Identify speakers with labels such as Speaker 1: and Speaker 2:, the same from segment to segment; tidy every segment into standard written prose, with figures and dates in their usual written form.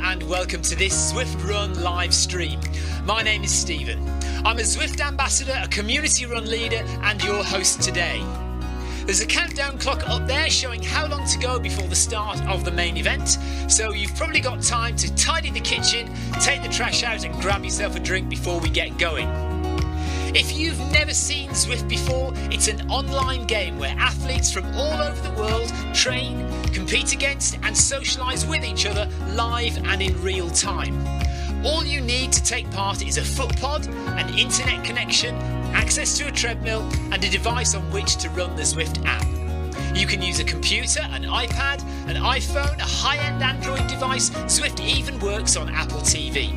Speaker 1: and welcome to this Zwift Run live stream. My name is Stephen. I'm a Zwift ambassador, a community run leader and your host today. There's a countdown clock up there showing how long to go before the start of the main event, so you've probably got time to tidy the kitchen, take the trash out and grab yourself a drink before we get going. If you've never seen Zwift before, it's an online game where athletes from all over the world train, compete against and socialise with each other live and in real time. All you need to take part is a foot pod, an internet connection, access to a treadmill and a device on which to run the Zwift app. You can use a computer, an iPad, an iPhone, a high-end Android device. Zwift even works on Apple TV.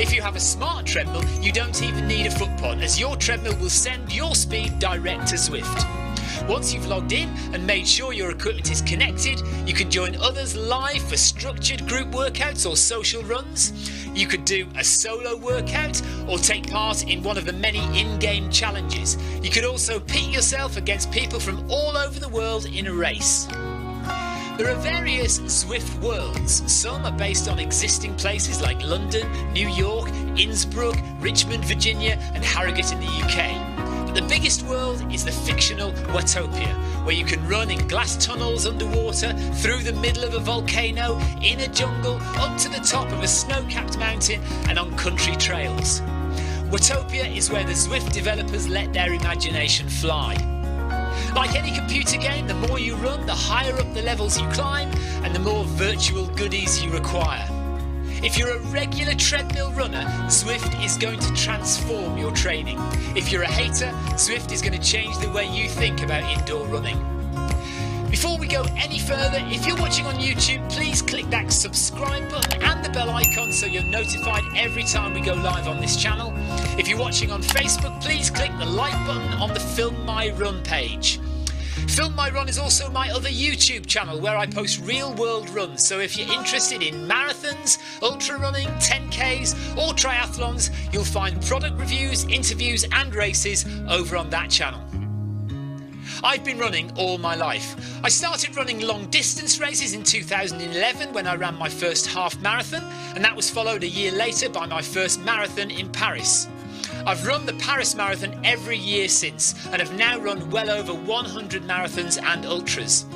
Speaker 1: If you have a smart treadmill, you don't even need a foot pod, as your treadmill will send your speed direct to Zwift. Once you've logged in and made sure your equipment is connected, you can join others live for structured group workouts or social runs. You could do a solo workout or take part in one of the many in-game challenges. You could also pit yourself against people from all over the world in a race. There are various Zwift Worlds. Some are based on existing places like London, New York, Innsbruck, Richmond, Virginia and Harrogate in the UK. But the biggest world is the fictional Watopia, where you can run in glass tunnels underwater, through the middle of a volcano, in a jungle, up to the top of a snow-capped mountain and on country trails. Watopia is where the Zwift developers let their imagination fly. Like any computer game, the more you run, the higher up the levels you climb and the more virtual goodies you acquire. If you're a regular treadmill runner, Zwift is going to transform your training. If you're a hater, Zwift is going to change the way you think about indoor running. Before we go any further, if you're watching on YouTube, please click that subscribe button and the bell icon so you're notified every time we go live on this channel. If you're watching on Facebook, please click the like button on the Film My Run page. Film My Run is also my other YouTube channel where I post real world runs, so if you're interested in marathons, ultra running, 10Ks or triathlons, you'll find product reviews, interviews and races over on that channel. I've been running all my life. I started running long distance races in 2011 when I ran my first half marathon, and that was followed a year later by my first marathon in Paris. I've run the Paris Marathon every year since and have now run well over 100 marathons and ultras.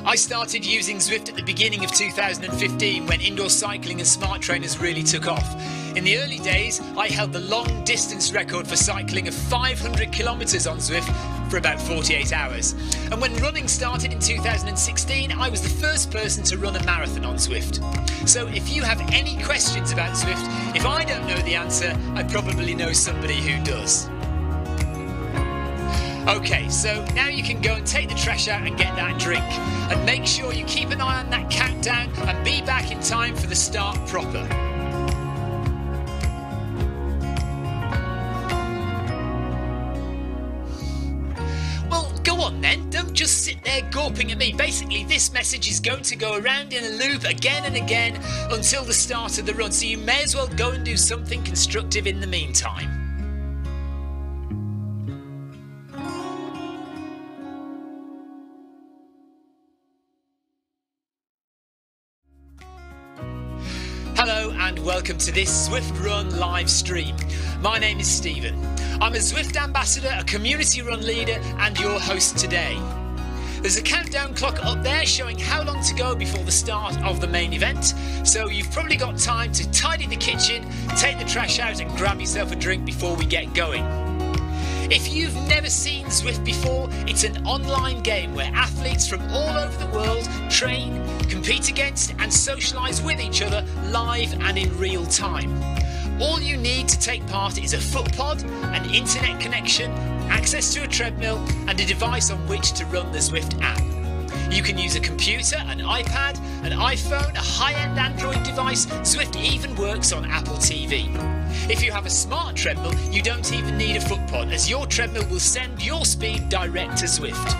Speaker 1: I started using Zwift at the beginning of 2015 when indoor cycling and smart trainers really took off. In the early days, I held the long distance record for cycling of 500 kilometres on Zwift for about 48 hours. And when running started in 2016, I was the first person to run a marathon on Zwift. So if you have any questions about Zwift, if I don't know the answer, I probably know somebody who does. Okay, so now you can go and take the trash out and get that drink. And make sure you keep an eye on that countdown and be back in time for the start proper. Well, go on then, don't just sit there gawping at me. Basically, this message is going to go around in a loop again and again until the start of the run, so you may as well go and do something constructive in the meantime. Hello and welcome to this Zwift Run live stream. My name is Stephen. I'm a Zwift ambassador, a community run leader and your host today. There's a countdown clock up there showing how long to go before the start of the main event, so you've probably got time to tidy the kitchen, take the trash out and grab yourself a drink before we get going. If you've never seen Zwift before, it's an online game where athletes from all over the world train, compete against and socialise with each other live and in real time. All you need to take part is a foot pod, an internet connection, access to a treadmill and a device on which to run the Zwift app. You can use a computer, an iPad, an iPhone, a high-end Android device. Zwift even works on Apple TV. If you have a smart treadmill, you don't even need a foot pod, as your treadmill will send your speed direct to Zwift.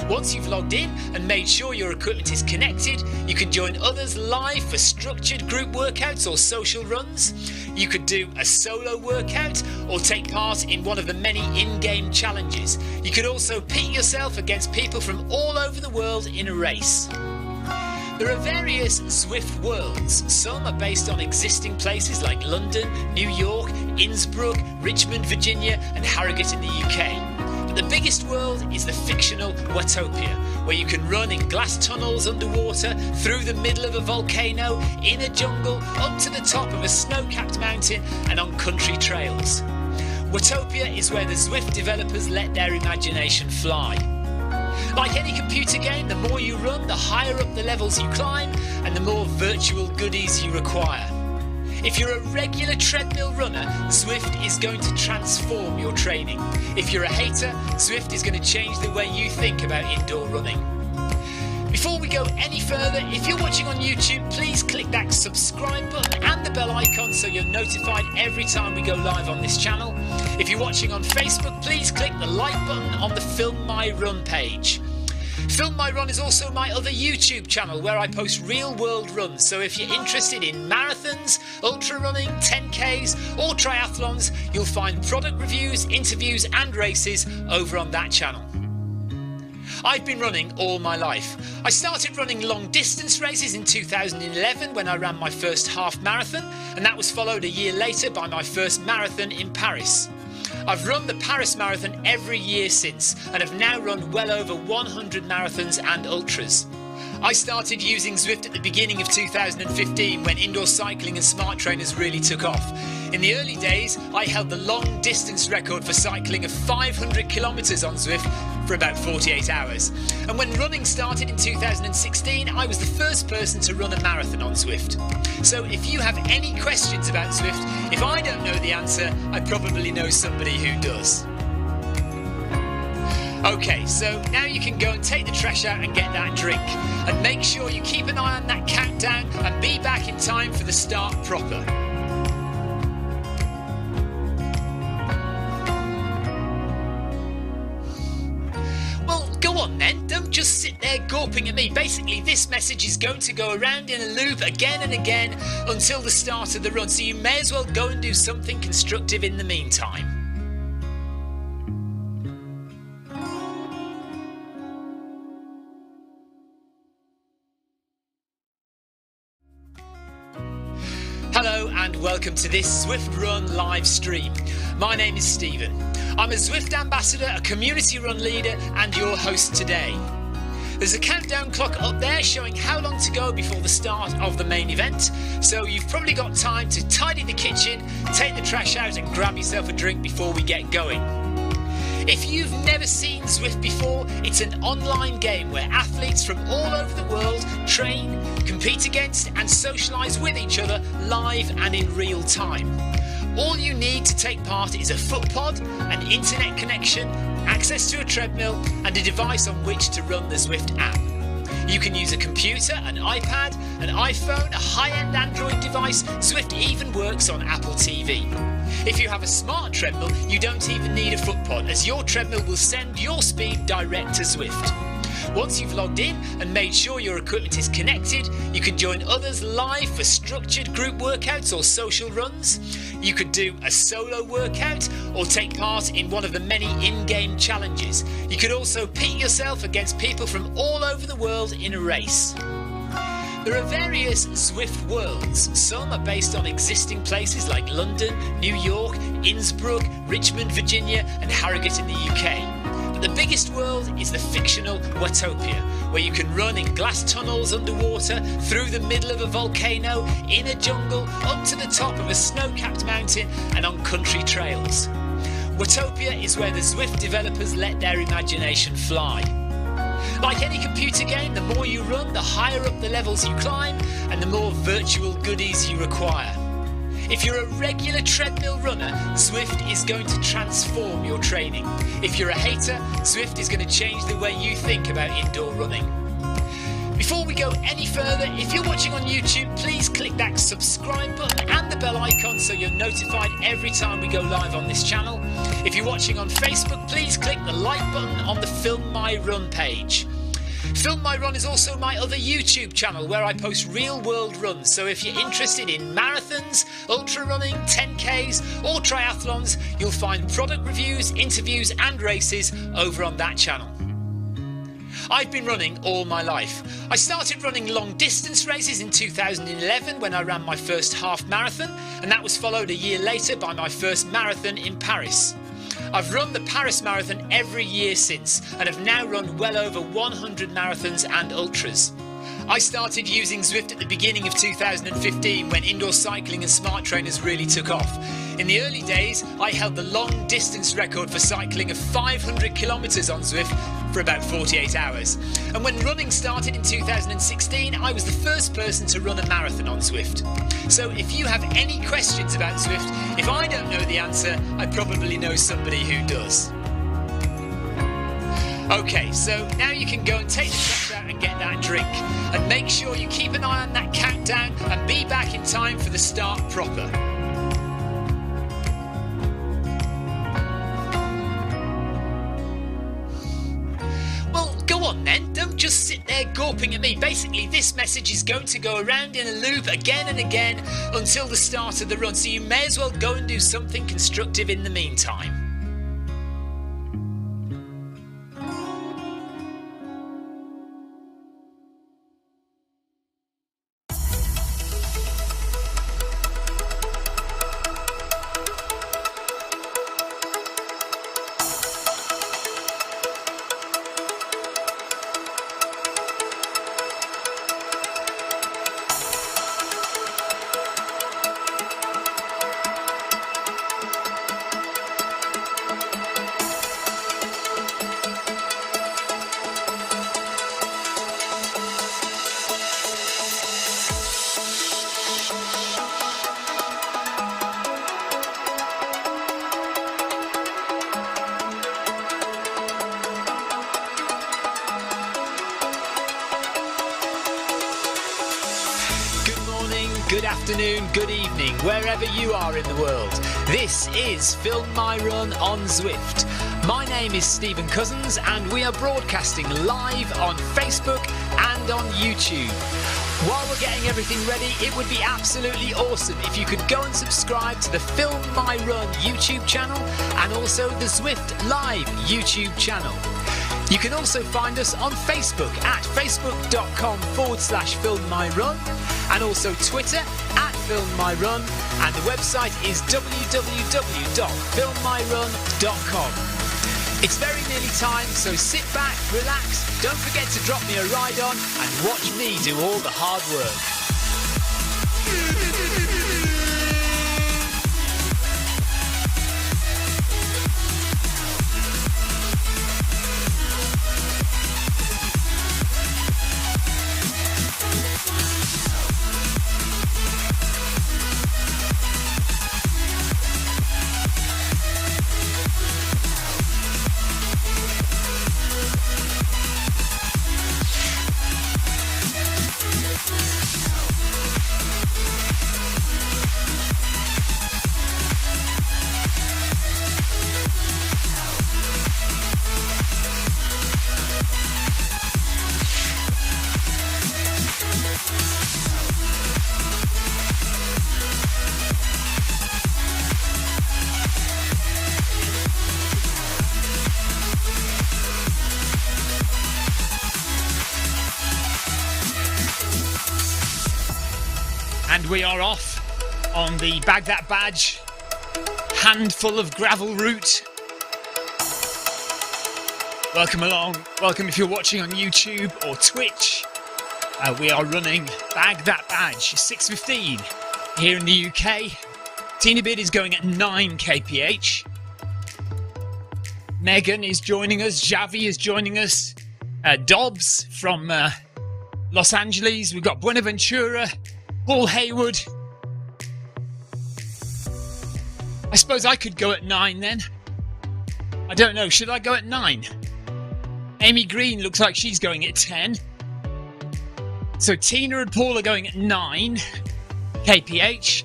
Speaker 1: Once you've logged in and made sure your equipment is connected, you can join others live for structured group workouts or social runs. You could do a solo workout or take part in one of the many in-game challenges. You could also pit yourself against people from all over the world in a race. There are various Zwift Worlds. Some are based on existing places like London, New York, Innsbruck, Richmond, Virginia and Harrogate in the UK. But the biggest world is the fictional Watopia, where you can run in glass tunnels underwater, through the middle of a volcano, in a jungle, up to the top of a snow-capped mountain and on country trails. Watopia is where the Zwift developers let their imagination fly. Like any computer game, the more you run, the higher up the levels you climb and the more virtual goodies you require. If you're a regular treadmill runner, Zwift is going to transform your training. If you're a hater, Zwift is going to change the way you think about indoor running. Before we go any further, if you're watching on YouTube, please click that subscribe button and the bell icon so you're notified every time we go live on this channel. If you're watching on Facebook, please click the like button on the Film My Run page. Film My Run is also my other YouTube channel where I post real world runs, so if you're interested in marathons, ultra running, 10Ks or triathlons, you'll find product reviews, interviews and races over on that channel. I've been running all my life. I started running long distance races in 2011 when I ran my first half marathon, and that was followed a year later by my first marathon in Paris. I've run the Paris Marathon every year since and have now run well over 100 marathons and ultras. I started using Zwift at the beginning of 2015 when indoor cycling and smart trainers really took off. In the early days, I held the long distance record for cycling of 500 kilometres on Zwift for about 48 hours. And when running started in 2016, I was the first person to run a marathon on Zwift. So if you have any questions about Zwift, if I don't know the answer, I probably know somebody who does. Okay, so now you can go and take the trash out and get that drink. And make sure you keep an eye on that countdown and be back in time for the start proper. Well, go on then, don't just sit there gawping at me. Basically, this message is going to go around in a loop again and again until the start of the run, so you may as well go and do something constructive in the meantime. Hello and welcome to this Zwift Run live stream. My name is Stephen. I'm a Zwift ambassador, a community run leader and your host today. There's a countdown clock up there showing how long to go before the start of the main event, so you've probably got time to tidy the kitchen, take the trash out and grab yourself a drink before we get going. If you've never seen Zwift before, it's an online game where athletes from all over the world train, compete against and socialise with each other live and in real time. All you need to take part is a foot pod, an internet connection, access to a treadmill and a device on which to run the Zwift app. You can use a computer, an iPad, an iPhone, a high-end Android device. Zwift even works on Apple TV. If you have a smart treadmill, you don't even need a foot pod, as your treadmill will send your speed direct to Zwift. Once you've logged in and made sure your equipment is connected, you can join others live for structured group workouts or social runs. You could do a solo workout or take part in one of the many in-game challenges. You could also pit yourself against people from all over the world in a race. There are various Zwift Worlds. Some are based on existing places like London, New York, Innsbruck, Richmond, Virginia and Harrogate in the UK. But the biggest world is the fictional Watopia, where you can run in glass tunnels underwater, through the middle of a volcano, in a jungle, up to the top of a snow-capped mountain and on country trails. Watopia is where the Zwift developers let their imagination fly. Like any computer game, the more you run, the higher up the levels you climb and the more virtual goodies you require. If you're a regular treadmill runner, Zwift is going to transform your training. If you're a hater, Zwift is going to change the way you think about indoor running. Before we go any further, if you're watching on YouTube, please click that subscribe button and the bell icon so you're notified every time we go live on this channel. If you're watching on Facebook, please click the like button on the Film My Run page. Film My Run is also my other YouTube channel where I post real world runs, so if you're interested in marathons, ultra running, 10Ks or triathlons, you'll find product reviews, interviews and races over on that channel. I've been running all my life. I started running long distance races in 2011 when I ran my first half marathon, and that was followed a year later by my first marathon in Paris. I've run the Paris Marathon every year since and have now run well over 100 marathons and ultras. I started using Zwift at the beginning of 2015 when indoor cycling and smart trainers really took off. In the early days, I held the long distance record for cycling of 500 kilometres on Zwift for about 48 hours. And when running started in 2016, I was the first person to run a marathon on Zwift. So if you have any questions about Zwift, if I don't know the answer, I probably know somebody who does. Okay, so now you can go and take the trash out and get that drink. And make sure you keep an eye on that countdown and be back in time for the start proper. Well, go on then, don't just sit there gawping at me. Basically, this message is going to go around in a loop again and again until the start of the run, so you may as well go and do something constructive in the meantime. Good afternoon, good evening, wherever you are in the world. This is Film My Run on Zwift. My name is Stephen Cousins and we are broadcasting live on Facebook and on YouTube. While we're getting everything ready, it would be absolutely awesome if you could go and subscribe to the Film My Run YouTube channel and also the Zwift Live YouTube channel. You can also find us on Facebook at facebook.com/filmmyrun and also Twitter at filmmyrun, and the website is www.filmmyrun.com. It's very nearly time, so sit back, relax, don't forget to drop me a ride on and watch me do all the hard work. And we are off on the Bag That Badge handful of gravel route. Welcome along. Welcome if you're watching on YouTube or Twitch. We are running Bag That Badge 6:15 here in the UK. Teeny Bid is going at 9 kph. Megan is joining us. Javi is joining us. Dobbs from Los Angeles. We've got Buenaventura. Paul Haywood. I suppose I could go at 9 then. I don't know. Should I go at 9? Amy Green looks like she's going at 10. So Tina and Paul are going at 9 kph.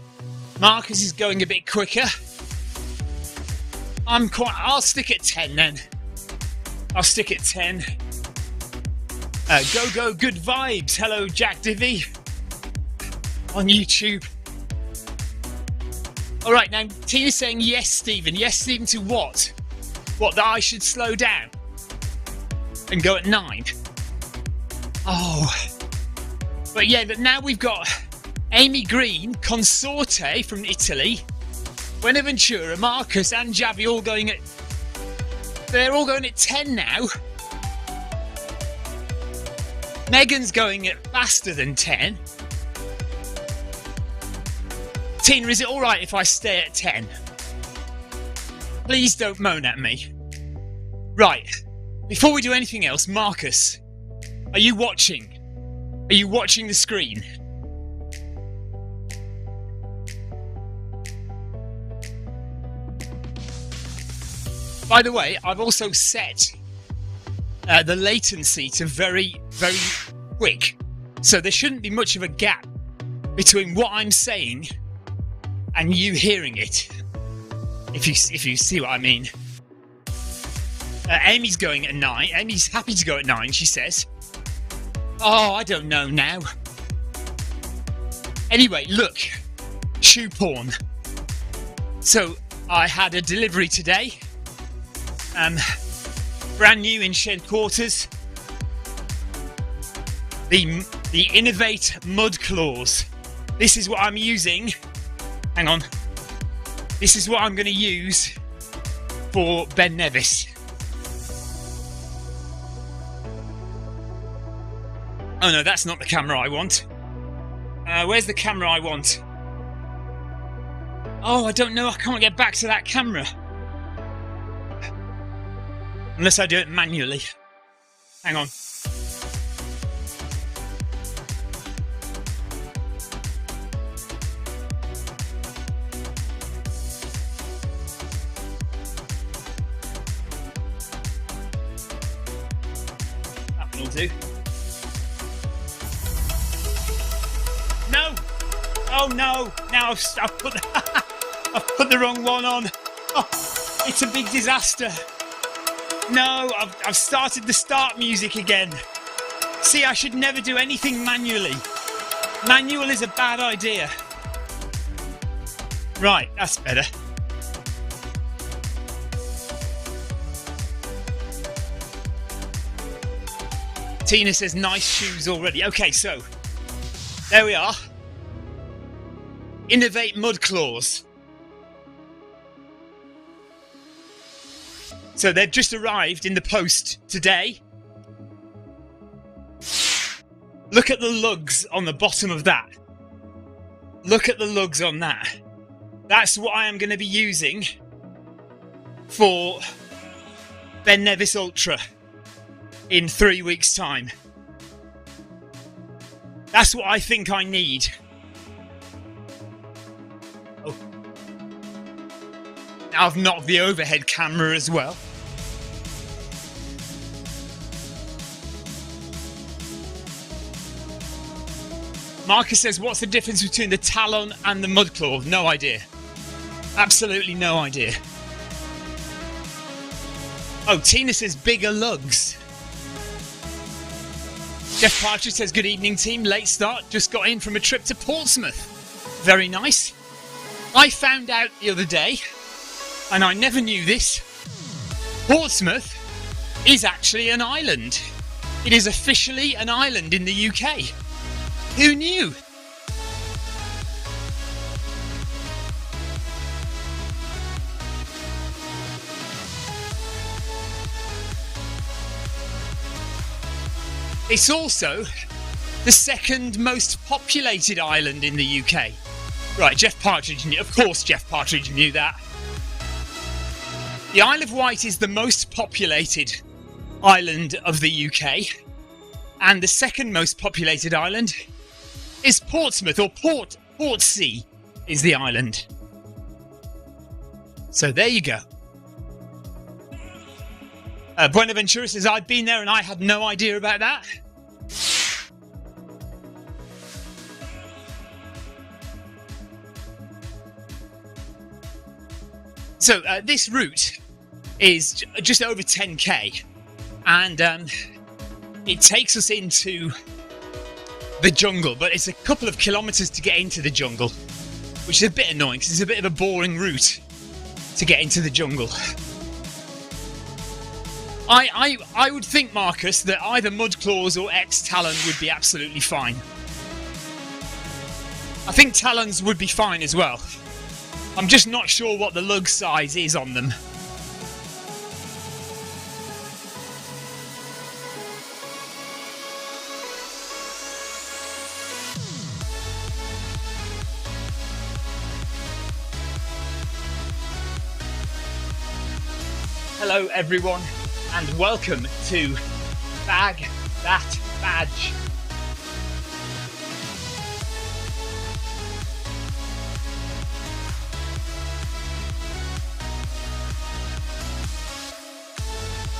Speaker 1: Marcus is going a bit quicker. I'll stick at 10 then. I'll stick at 10. Go good vibes. Hello Jack Divvy on YouTube. All right, now Tina's saying yes, Stephen. Yes, Stephen, to what? What, that I should slow down and go at 9? Oh, but yeah, but now we've got Amy Green, Consorte from Italy, Buenaventura, Marcus and Javi all going at... They're all going at 10 now. Megan's going at faster than 10. Tina, is it alright if I stay at 10? Please don't moan at me. Right, before we do anything else, Marcus, are you watching? Are you watching the screen? By the way, I've also set the latency to very, very quick. So there shouldn't be much of a gap between what I'm saying and you hearing it. If you see what I mean. Amy's going at 9. Amy's happy to go at 9, she says. Oh, I don't know now. Anyway, look. Shoe porn. So, I had a delivery today. Brand new in shed quarters. The Innovate Mud Claws. This is what I'm using. Hang on. This is what I'm going to use for Ben Nevis. Oh no, that's not the camera I want. Where's the camera I want? Oh, I don't know. I can't get back to that camera. Unless I do it manually. Hang on. That will do. No! Oh no! Now I've put I've put the wrong one on. Oh, it's a big disaster. No, I've started the start music again. See, I should never do anything manually. Manual is a bad idea. Right, that's better. Tina says nice shoes already. Okay, so there we are. Innovate Mud Claws. So they've just arrived in the post today. Look at the lugs on the bottom of that. Look at the lugs on that. That's what I am going to be using for Ben Nevis Ultra in 3 weeks' time. That's what I think I need. Oh. Now I've knocked the overhead camera as well. Marcus says, what's the difference between the Talon and the Mudclaw? No idea. Absolutely no idea. Oh, Tina says bigger lugs. Jeff Partridge says, good evening team, late start, just got in from a trip to Portsmouth. Very nice. I found out the other day, and I never knew this, Portsmouth is actually an island. It is officially an island in the UK. Who knew? It's also the second most populated island in the UK. Right, Jeff Partridge knew. Of course Jeff Partridge knew that. The Isle of Wight is the most populated island of the UK. And the second most populated island is Portsmouth, or Portsea is the island. So there you go. Buenaventura says, I've been there and I had no idea about that. So this route is just over 10k, and it takes us into the jungle, but it's a couple of kilometres to get into the jungle, which is a bit annoying because it's a bit of a boring route to get into the jungle. I would think, Marcus, that either Mudclaws or X-Talon would be absolutely fine. I think Talons would be fine as well. I'm just not sure what the lug size is on them. Hello everyone, and welcome to Bag That Badge.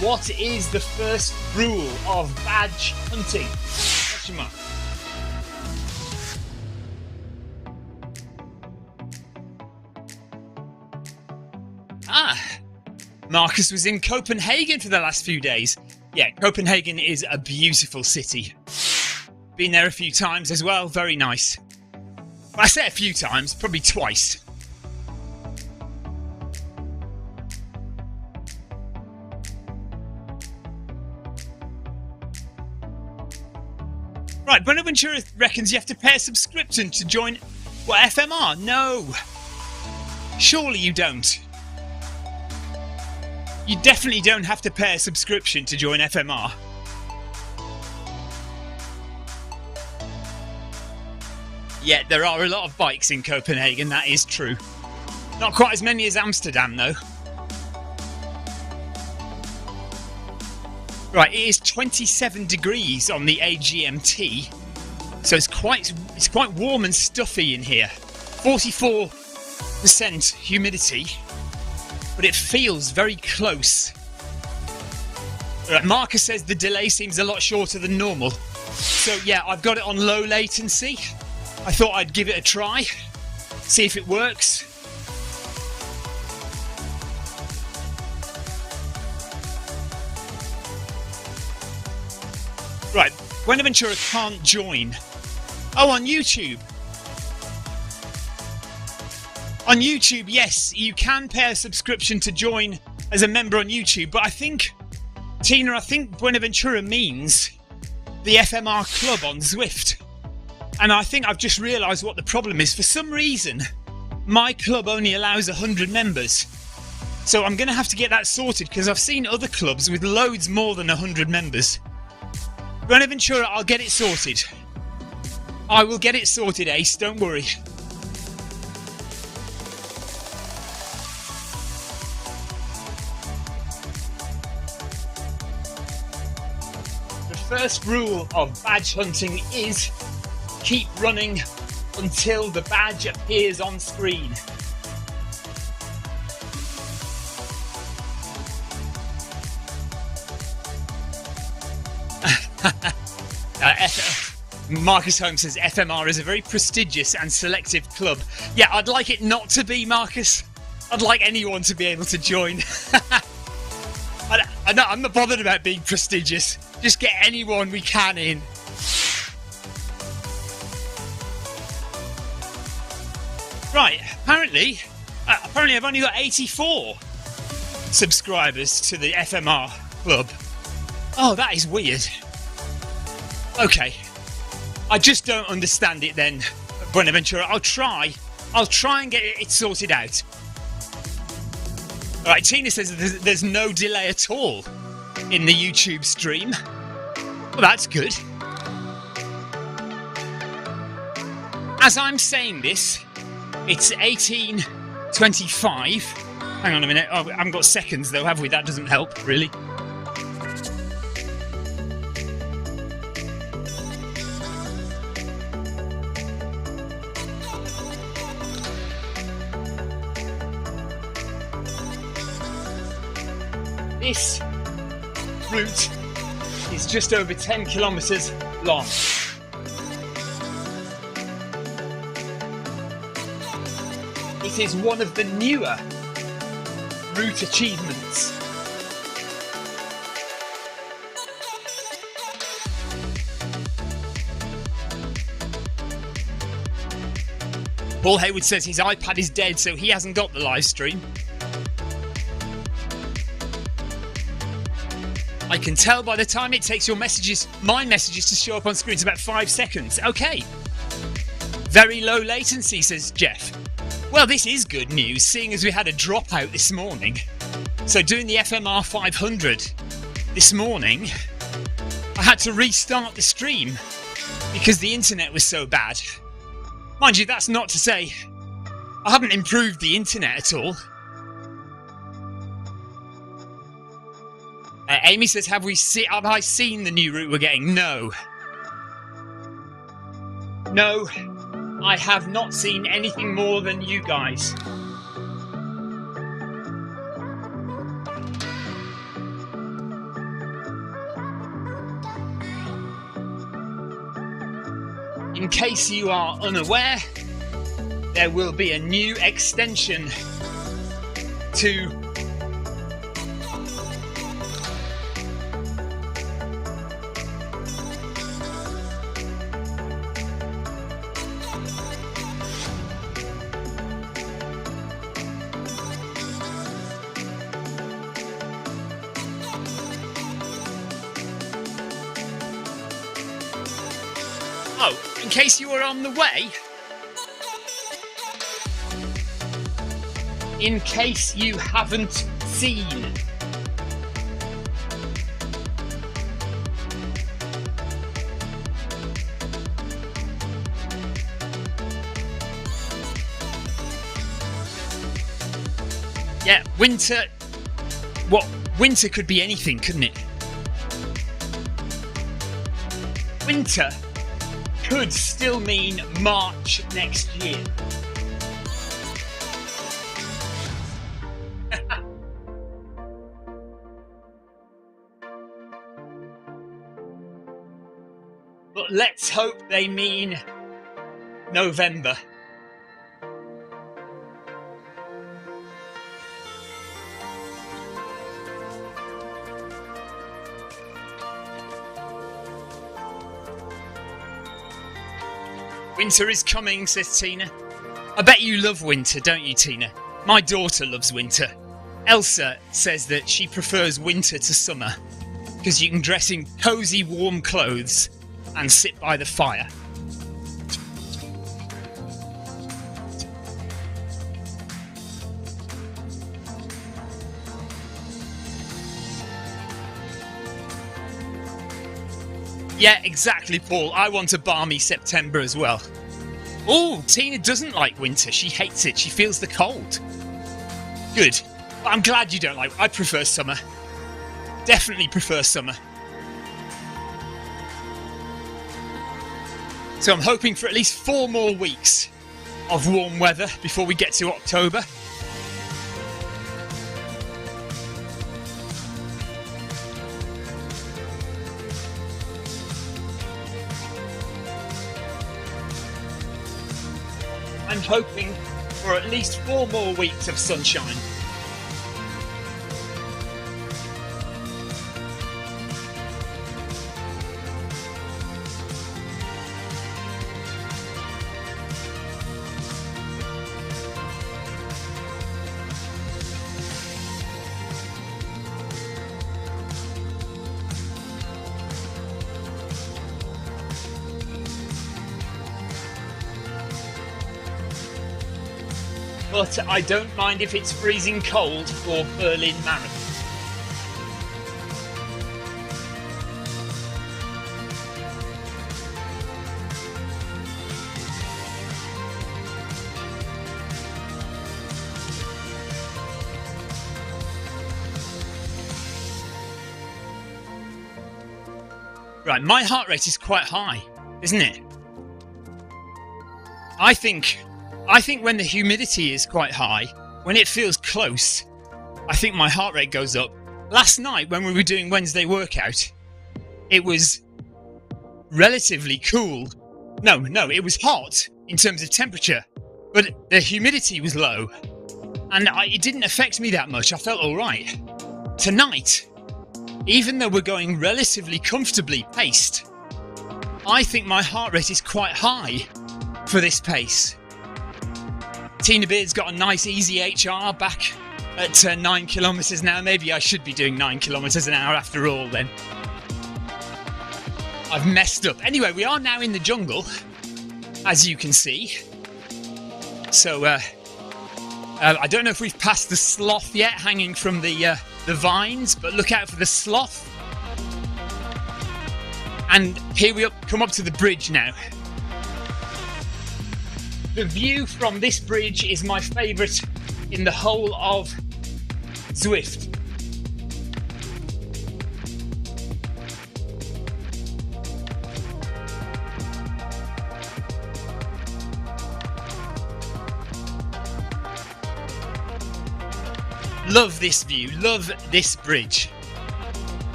Speaker 1: What is the first rule of badge hunting? Question mark. Marcus was in Copenhagen for the last few days. Yeah, Copenhagen is a beautiful city. Been there a few times as well, very nice. I say a few times, probably twice. Right, Bonaventura reckons you have to pay a subscription to join what, FMR? No. Surely you don't. You definitely don't have to pay a subscription to join FMR. Yeah, there are a lot of bikes in Copenhagen, that is true. Not quite as many as Amsterdam, though. Right, it is 27 degrees on the AGMT, so it's quite warm and stuffy in here. 44% humidity. But it feels very close. Marcus says the delay seems a lot shorter than normal. So yeah, I've got it on low latency. I thought I'd give it a try, see if it works. Right, Buenaventura can't join. Oh, on YouTube. On YouTube, yes, you can pay a subscription to join as a member on YouTube, but I think, Tina, I think Buenaventura means the FMR club on Zwift. And I think I've just realised what the problem is. For some reason, my club only allows 100 members. So I'm going to have to get that sorted, because I've seen other clubs with loads more than 100 members. Buenaventura, I'll get it sorted. I will get it sorted, Ace, don't worry. The first rule of badge hunting is keep running until the badge appears on screen. Marcus Holmes says FMR is a very prestigious and selective club. Yeah, I'd like it not to be, Marcus. I'd like anyone to be able to join. I'm not bothered about being prestigious. Just get anyone we can in. Right, apparently I've only got 84 subscribers to the FMR club. Oh, that is weird. Okay, I just don't understand it then, Buenaventura. I'll try and get it sorted out. Alright, Tina says there's no delay at all in the YouTube stream. Well, that's good. As I'm saying this, it's 18:25. Hang on a minute. Oh, I haven't got seconds though, have we? That doesn't help, really. This route is just over 10 kilometres long. It is one of the newer route achievements. Paul Hayward says his iPad is dead, so he hasn't got the live stream. I can tell by the time it takes your messages, my messages, to show up on screen. It's about 5 seconds. Okay. Very low latency, says Jeff. Well, this is good news, seeing as we had a dropout this morning. So doing the FMR 500 this morning, I had to restart the stream because the internet was so bad. Mind you, that's not to say I haven't improved the internet at all. Amy says, have I seen the new route we're getting? No. No, I have not seen anything more than you guys. In case you are unaware, there will be a new extension to in case you were on the way, in case you haven't seen, yeah, winter, winter could be anything, couldn't it? Winter could still mean March next year. But let's hope they mean November. Winter is coming, says Tina. I bet you love winter, don't you, Tina? My daughter loves winter. Elsa says that she prefers winter to summer because you can dress in cosy, warm clothes and sit by the fire. Yeah, exactly, Paul. I want a balmy September as well. Oh, Tina doesn't like winter. She hates it. She feels the cold. Good. I'm glad you don't like it. I prefer summer. Definitely prefer summer. So I'm hoping for at least 4 more weeks of warm weather before we get to October. I'm hoping for at least 4 more weeks of sunshine. But I don't mind if it's freezing cold for Berlin Marathon. Right, my heart rate is quite high, isn't it? I think when the humidity is quite high, when it feels close, I think my heart rate goes up. Last night when we were doing Wednesday workout, it was relatively cool. No, it was hot in terms of temperature, but the humidity was low. And it didn't affect me that much. I felt all right. Tonight, even though we're going relatively comfortably paced, I think my heart rate is quite high for this pace. Tina Beard's got a nice easy HR back at 9 kilometres an hour. Maybe I should be doing 9 kilometres an hour after all then. I've messed up. Anyway, we are now in the jungle, as you can see. So, I don't know if we've passed the sloth yet, hanging from the vines, but look out for the sloth. And here we come up to the bridge now. The view from this bridge is my favourite in the whole of Zwift. Love this view, love this bridge.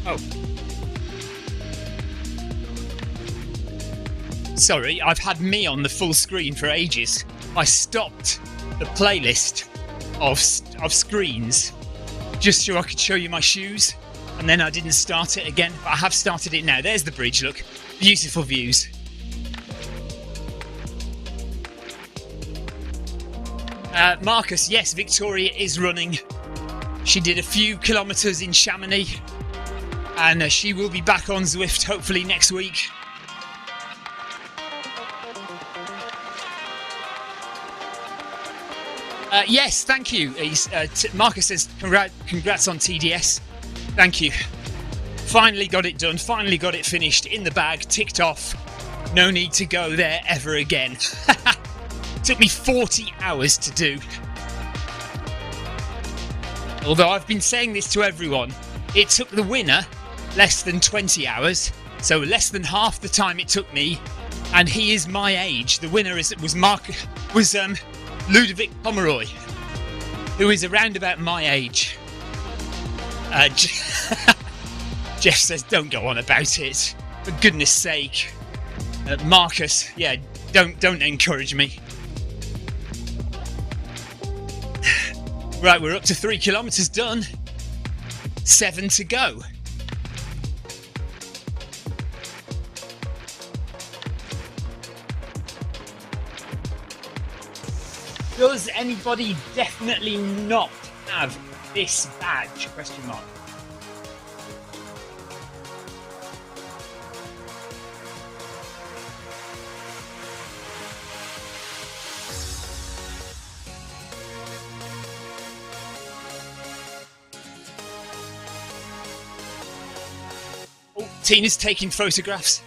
Speaker 1: Oh. Sorry, I've had me on the full screen for ages. I stopped the playlist of screens just so I could show you my shoes, and then I didn't start it again, but I have started it now. There's the bridge, look. Beautiful views. Marcus, yes, Victoria is running. She did a few kilometres in Chamonix, and she will be back on Zwift hopefully next week. Yes, thank you. Marcus says congrats on TDS. Thank you. Finally got it done, finally got it finished, in the bag, ticked off. No need to go there ever again. Took me 40 hours to do. Although I've been saying this to everyone, it took the winner less than 20 hours, so less than half the time it took me, and he is my age. The winner was Ludovic Pomeroy, who is around about my age. Jeff says, don't go on about it, for goodness sake. Marcus, yeah, don't encourage me. Right, we're up to 3 kilometres done. 7 to go. Does anybody definitely not have this badge? Question mark. Oh, Tina's taking photographs.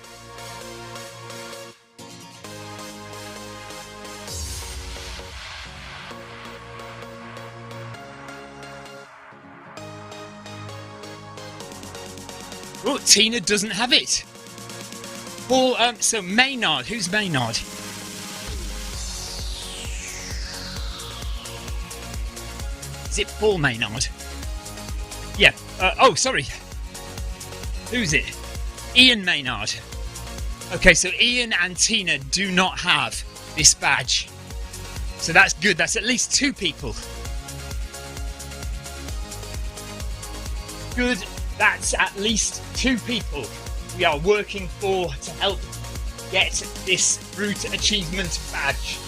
Speaker 1: Oh, Tina doesn't have it. Paul, so Maynard, who's Maynard? Is it Paul Maynard? Yeah, oh, sorry. Who's it? Ian Maynard. Okay, so Ian and Tina do not have this badge. So that's good, that's at least 2 people. Good. That's at least 2 people we are working for to help get this Route Achievement Badge.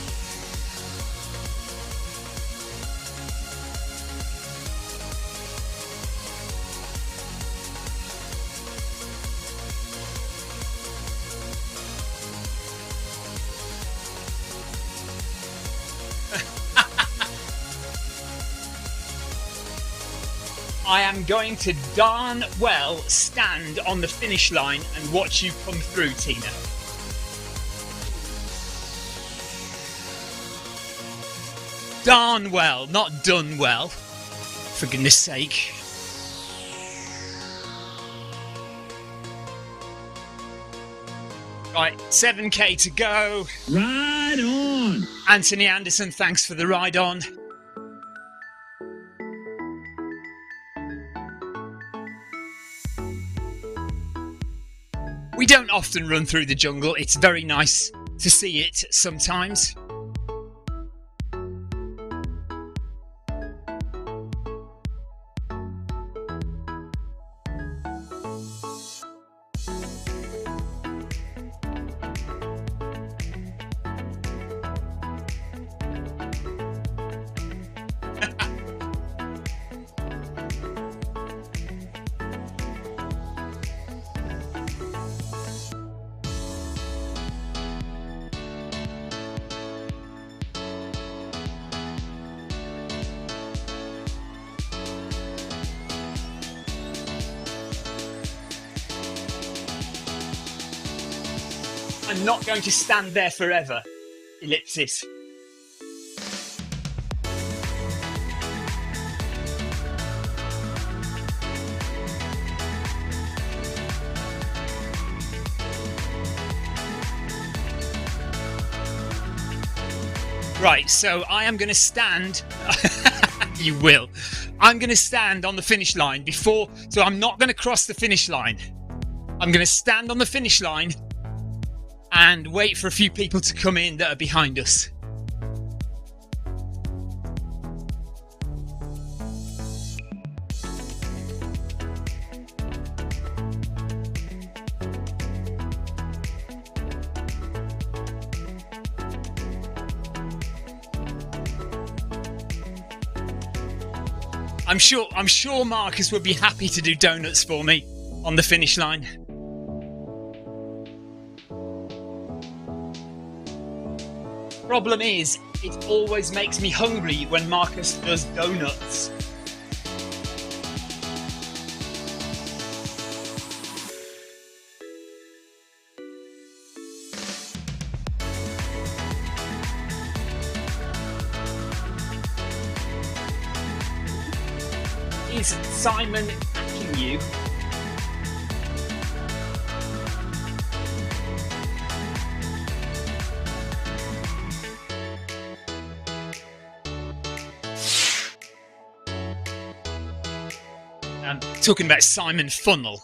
Speaker 1: I am going to darn well stand on the finish line and watch you come through, Tina. Darn well, not done well, for goodness sake. Right, 7k to go.
Speaker 2: Ride on!
Speaker 1: Anthony Anderson, thanks for the ride on. We don't often run through the jungle. It's very nice to see it sometimes. I'm not going to stand there forever. Ellipsis. Right, so I am going to stand. You will. I'm going to stand on the finish line before. So I'm not going to cross the finish line. I'm going to stand on the finish line and wait for a few people to come in that are behind us. I'm sure Marcus would be happy to do donuts for me on the finish line. Problem is, it always makes me hungry when Marcus does donuts. Is Simon attacking you? Talking about Simon Funnel,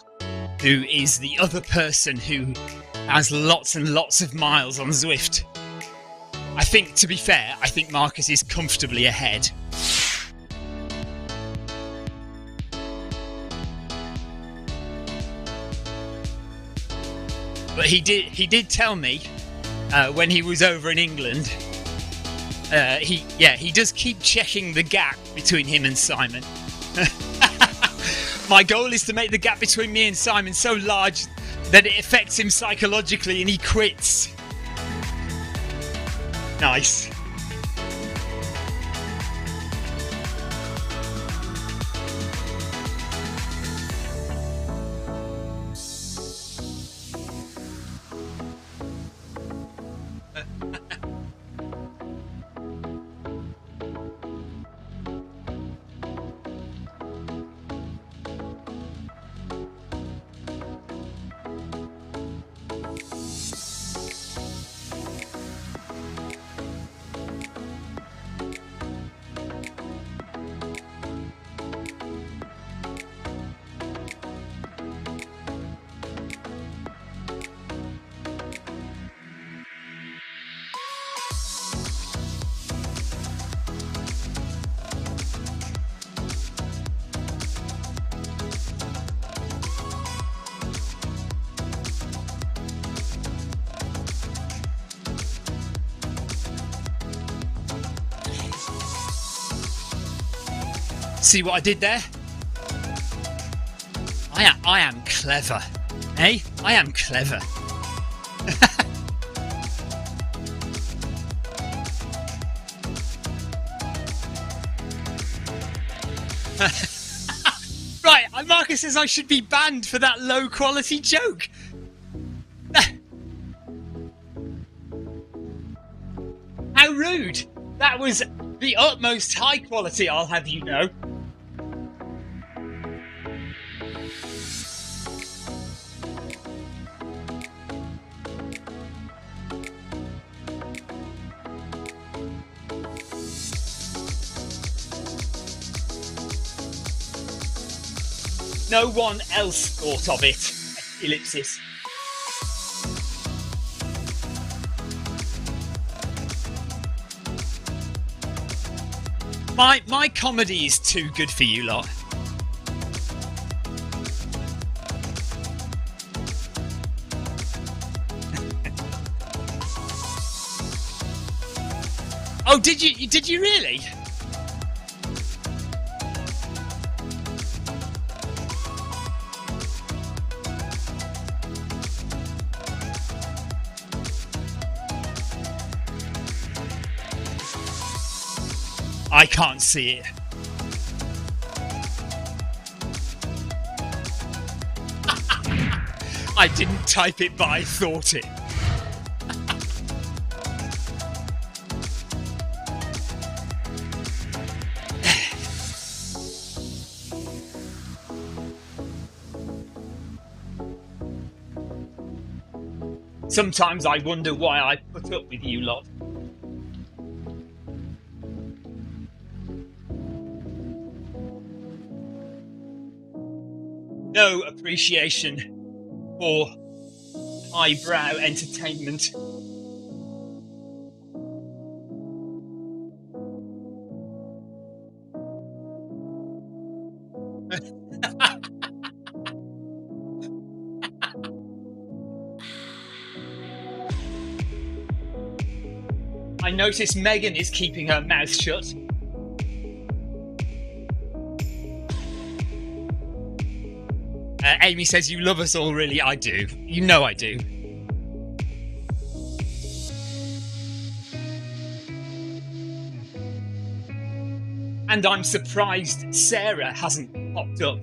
Speaker 1: who is the other person who has lots and lots of miles on Zwift. I think, to be fair, I think Marcus is comfortably ahead. But he did tell me when he was over in England. He does keep checking the gap between him and Simon. My goal is to make the gap between me and Simon so large that it affects him psychologically and he quits. Nice. See what I did there? I am clever. Eh? I am clever. Right, Marcus says I should be banned for that low quality joke. How rude. That was the utmost high quality, I'll have you know. No one else thought of it. Ellipsis. My comedy is too good for you lot. Oh, did you really? I can't see it. I didn't type it, but I thought it. Sometimes I wonder why I put up with you lot. No appreciation for highbrow entertainment. I notice Megan is keeping her mouth shut. Amy says, you love us all, really. I do. You know I do. And I'm surprised Sarah hasn't popped up.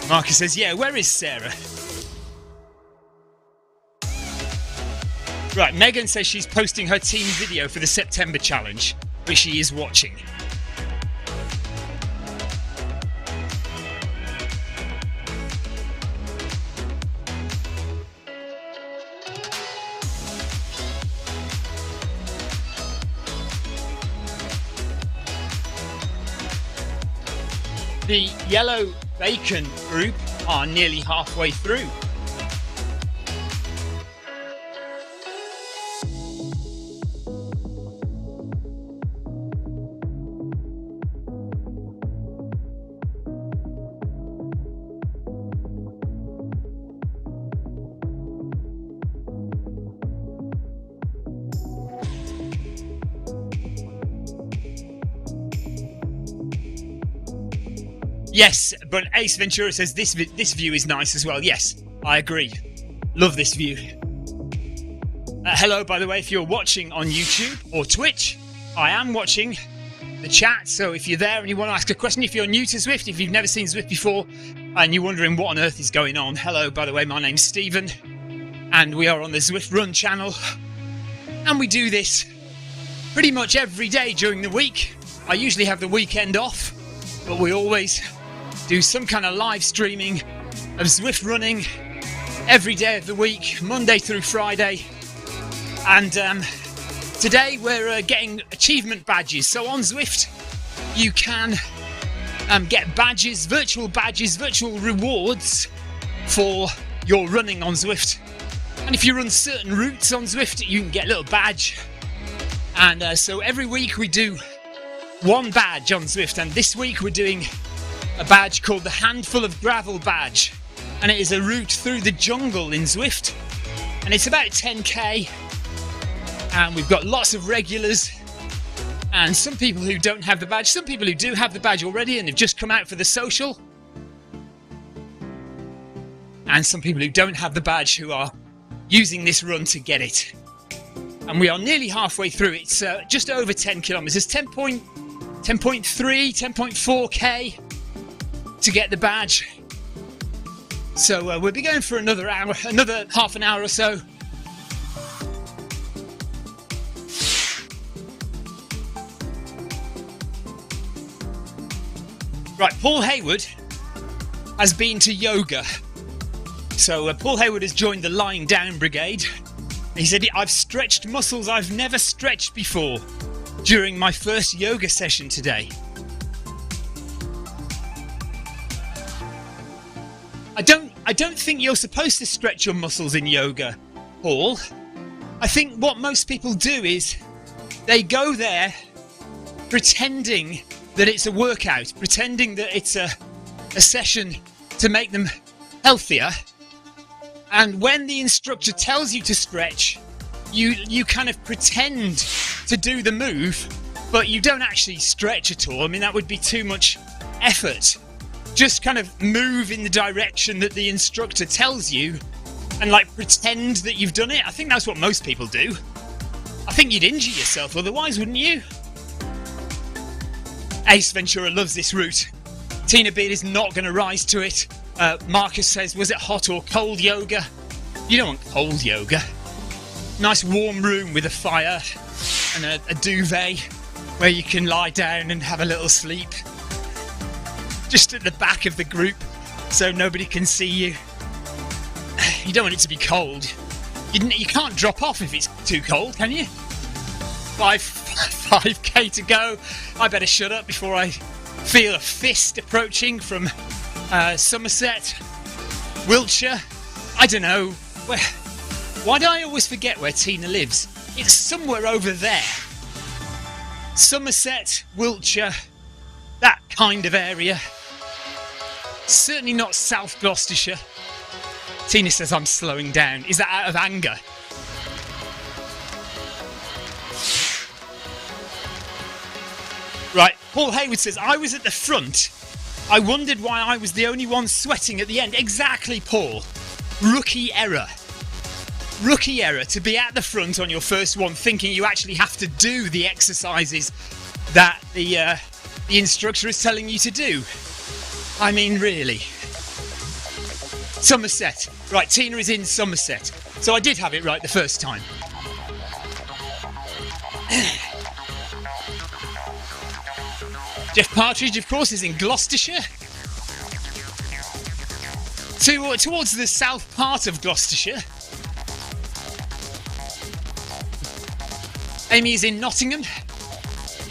Speaker 1: Marcus says, yeah, where is Sarah? Right, Megan says she's posting her team video for the September challenge, which she is watching. The Yellow Bacon group are nearly halfway through. Yes, but Ace Ventura says this view is nice as well. Yes, I agree. Love this view. Hello, by the way, if you're watching on YouTube or Twitch, I am watching the chat. So if you're there and you want to ask a question, if you're new to Zwift, if you've never seen Zwift before and you're wondering what on earth is going on, hello, by the way, my name's Stephen and we are on the Zwift Run channel. And we do this pretty much every day during the week. I usually have the weekend off, but we always do some kind of live streaming of Zwift running every day of the week, Monday through Friday. And today we're getting achievement badges. So on Zwift, you can get badges, virtual rewards for your running on Zwift. And if you run certain routes on Zwift, you can get a little badge. And so every week we do one badge on Zwift, and this week we're doing a badge called the Handful of Gravel badge, and it is a route through the jungle in Zwift, and it's about 10k, and we've got lots of regulars and some people who don't have the badge, some people who do have the badge already and have just come out for the social, and some people who don't have the badge who are using this run to get it. And we are nearly halfway through. It's just over 10 kilometers, 10.3, 10.4k to get the badge. So we'll be going for another hour, another half an hour or so. Right, Paul Hayward has been to yoga. So Paul Hayward has joined the lying down brigade. He said, I've stretched muscles I've never stretched before during my first yoga session today. I don't think you're supposed to stretch your muscles in yoga, Paul. I think what most people do is they go there pretending that it's a workout, pretending that it's a session to make them healthier. And when the instructor tells you to stretch, you kind of pretend to do the move, but you don't actually stretch at all. I mean, that would be too much effort. Just kind of move in the direction that the instructor tells you and like pretend that you've done it. I think that's what most people do. I think you'd injure yourself otherwise, wouldn't you? Ace Ventura loves this route. Tina Beard is not going to rise to it. Marcus says, was it hot or cold yoga? You don't want cold yoga. Nice warm room with a fire and a duvet where you can lie down and have a little sleep. Just at the back of the group so nobody can see you. You don't want it to be cold. You can't drop off if it's too cold, can you? 5k to go. I better shut up before I feel a fist approaching from Somerset, Wiltshire. I don't know. Why do I always forget where Tina lives? It's somewhere over there. Somerset, Wiltshire, that kind of area. Certainly not South Gloucestershire. Tina says I'm slowing down. Is that out of anger? Right, Paul Hayward says, I was at the front. I wondered why I was the only one sweating at the end. Exactly, Paul. Rookie error. Rookie error to be at the front on your first one thinking you actually have to do the exercises that the instructor is telling you to do. I mean, really. Somerset. Right, Tina is in Somerset. So I did have it right the first time. Jeff Partridge, of course, is in Gloucestershire. Towards the south part of Gloucestershire. Amy is in Nottingham.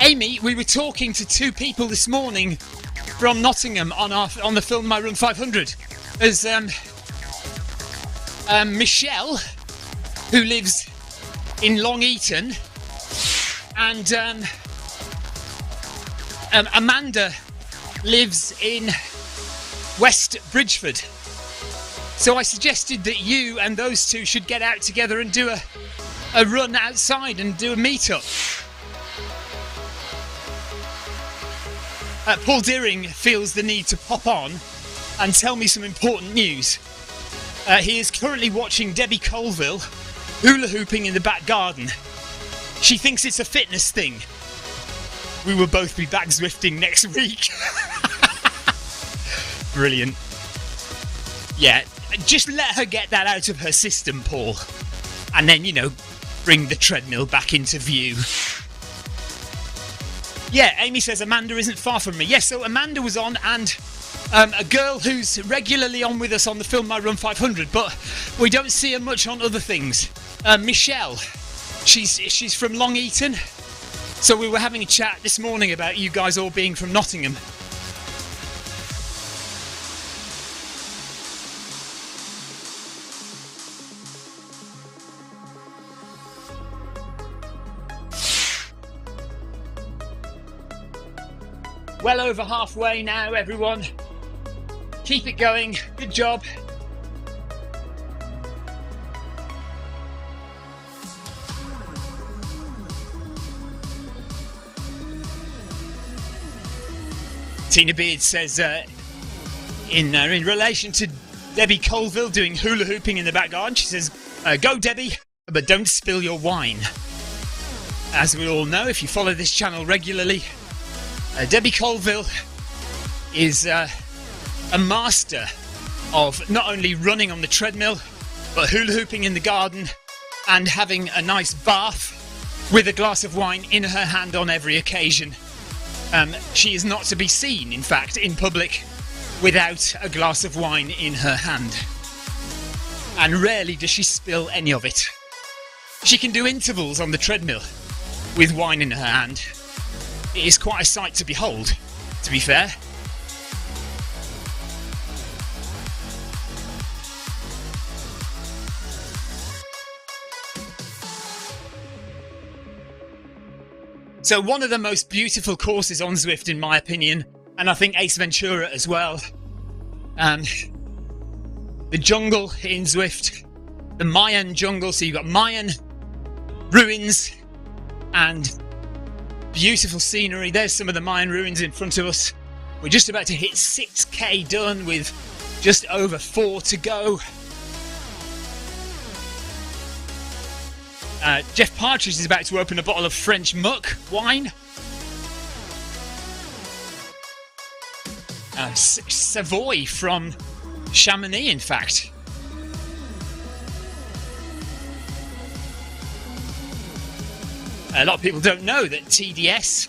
Speaker 1: Amy, we were talking to two people this morning from Nottingham on the Film My Run 500. There's Michelle, who lives in Long Eaton, and Amanda lives in West Bridgeford. So I suggested that you and those two should get out together and do a run outside and do a meet-up. Paul Deering feels the need to pop on and tell me some important news. He is currently watching Debbie Colville hula hooping in the back garden. She thinks it's a fitness thing. We will both be back Zwifting next week. Brilliant. Yeah, just let her get that out of her system, Paul. And then, bring the treadmill back into view. Yeah, Amy says Amanda isn't far from me. Yes, so Amanda was on, and a girl who's regularly on with us on the Film My Run 500, but we don't see her much on other things. Michelle, she's from Long Eaton, so we were having a chat this morning about you guys all being from Nottingham. Well over halfway now, everyone. Keep it going. Good job. Tina Beard says, in relation to Debbie Colville doing hula hooping in the back garden, she says, go Debbie, but don't spill your wine. As we all know, if you follow this channel regularly, Debbie Colville is a master of not only running on the treadmill, but hula hooping in the garden and having a nice bath with a glass of wine in her hand on every occasion. She is not to be seen, in fact, in public without a glass of wine in her hand. And rarely does she spill any of it. She can do intervals on the treadmill with wine in her hand. It is quite a sight to behold, to be fair. So one of the most beautiful courses on Zwift, in my opinion, and I think Ace Ventura as well. The jungle in Zwift, the Mayan jungle, so you've got Mayan ruins and beautiful scenery. There's some of the Mayan ruins in front of us. We're just about to hit 6k done with just over 4 to go. Jeff Partridge is about to open a bottle of French muck wine. Savoy from Chamonix, in fact. A lot of people don't know that TDS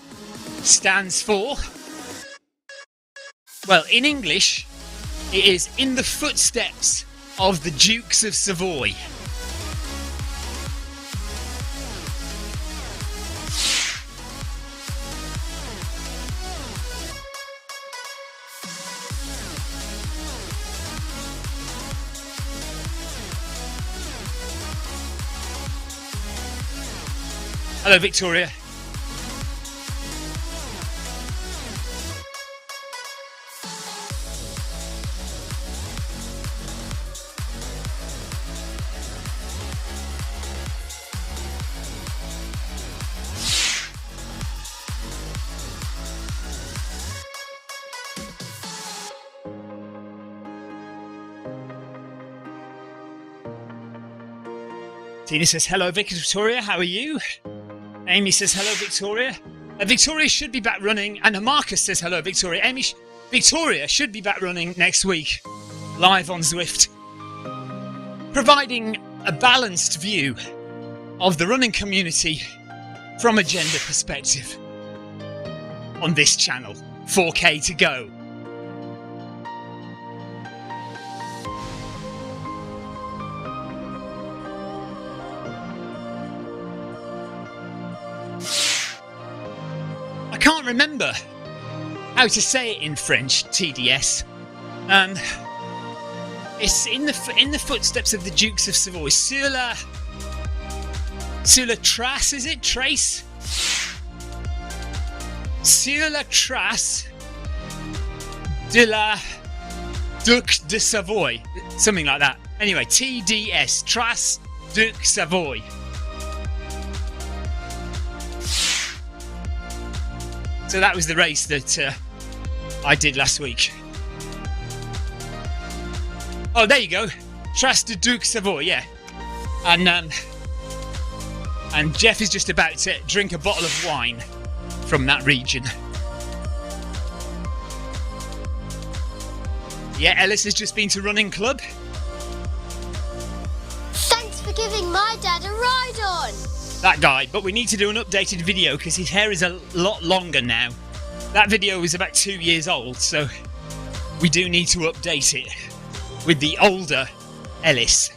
Speaker 1: stands for, well, in English, it is in the footsteps of the Dukes of Savoy. Hello, Victoria. Tina says, hello, Victoria, how are you? Amy says, hello, Victoria. Victoria should be back running. And Marcus says, hello, Victoria. Victoria should be back running next week, live on Zwift, providing a balanced view of the running community from a gender perspective on this channel. 4K to go. I can't remember how to say it in French, TDS. It's in the footsteps of the Dukes of Savoy. Sur la trace, is it? Trace? Sur la trace de la Duc de Savoy. Something like that. Anyway, TDS, Trace Duc Savoy. So that was the race that I did last week. Oh, there you go. Trace de Duc Savoy, yeah. And Jeff is just about to drink a bottle of wine from that region. Yeah, Ellis has just been to running club.
Speaker 3: Thanks for giving my dad a ride on.
Speaker 1: That guy, but we need to do an updated video because his hair is a lot longer now. That video is about 2 years old, so we do need to update it with the older Ellis.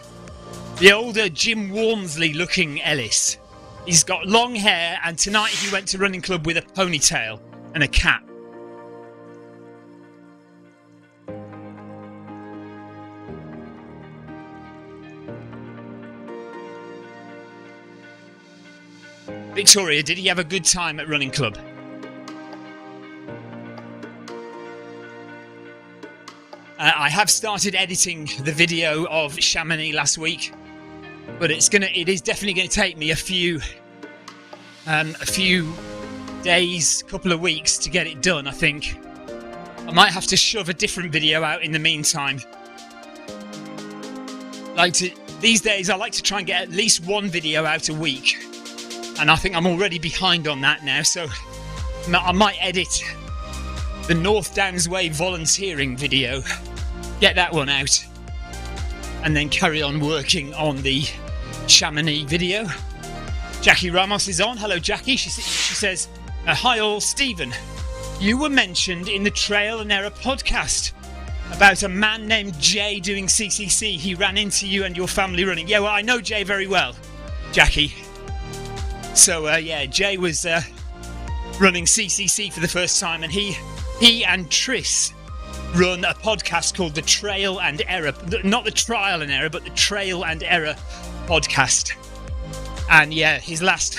Speaker 1: The older Jim Walmsley looking Ellis. He's got long hair, and tonight he went to running club with a ponytail and a cap. Victoria, did he have a good time at running club? I have started editing the video of Chamonix last week, but it is definitely going to take me a few days, couple of weeks to get it done. I think I might have to shove a different video out in the meantime. These days, I like to try and get at least one video out a week. And I think I'm already behind on that now, so I might edit the North Downs Way volunteering video, get that one out, and then carry on working on the Chamonix video. Jackie Ramos is on. Hello, Jackie. She says, hi all, Stephen. You were mentioned in the Trail and Error podcast about a man named Jay doing CCC. He ran into you and your family running. Yeah, well, I know Jay very well, Jackie. So, yeah, Jay was running CCC for the first time, and he and Triss run a podcast called The Trail and Error. Not the Trial and Error, but the Trail and Error podcast. And, yeah, the last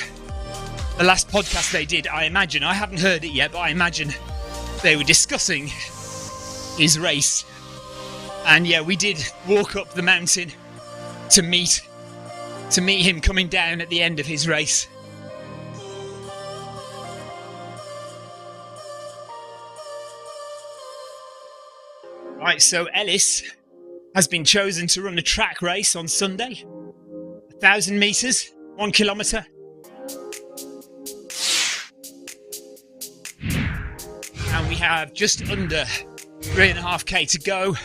Speaker 1: podcast they did, I imagine, I haven't heard it yet, but I imagine they were discussing his race. And, yeah, we did walk up the mountain to meet him coming down at the end of his race. Right, so Ellis has been chosen to run a track race on Sunday. 1,000 metres, 1 kilometre. And we have just under 3.5k to go.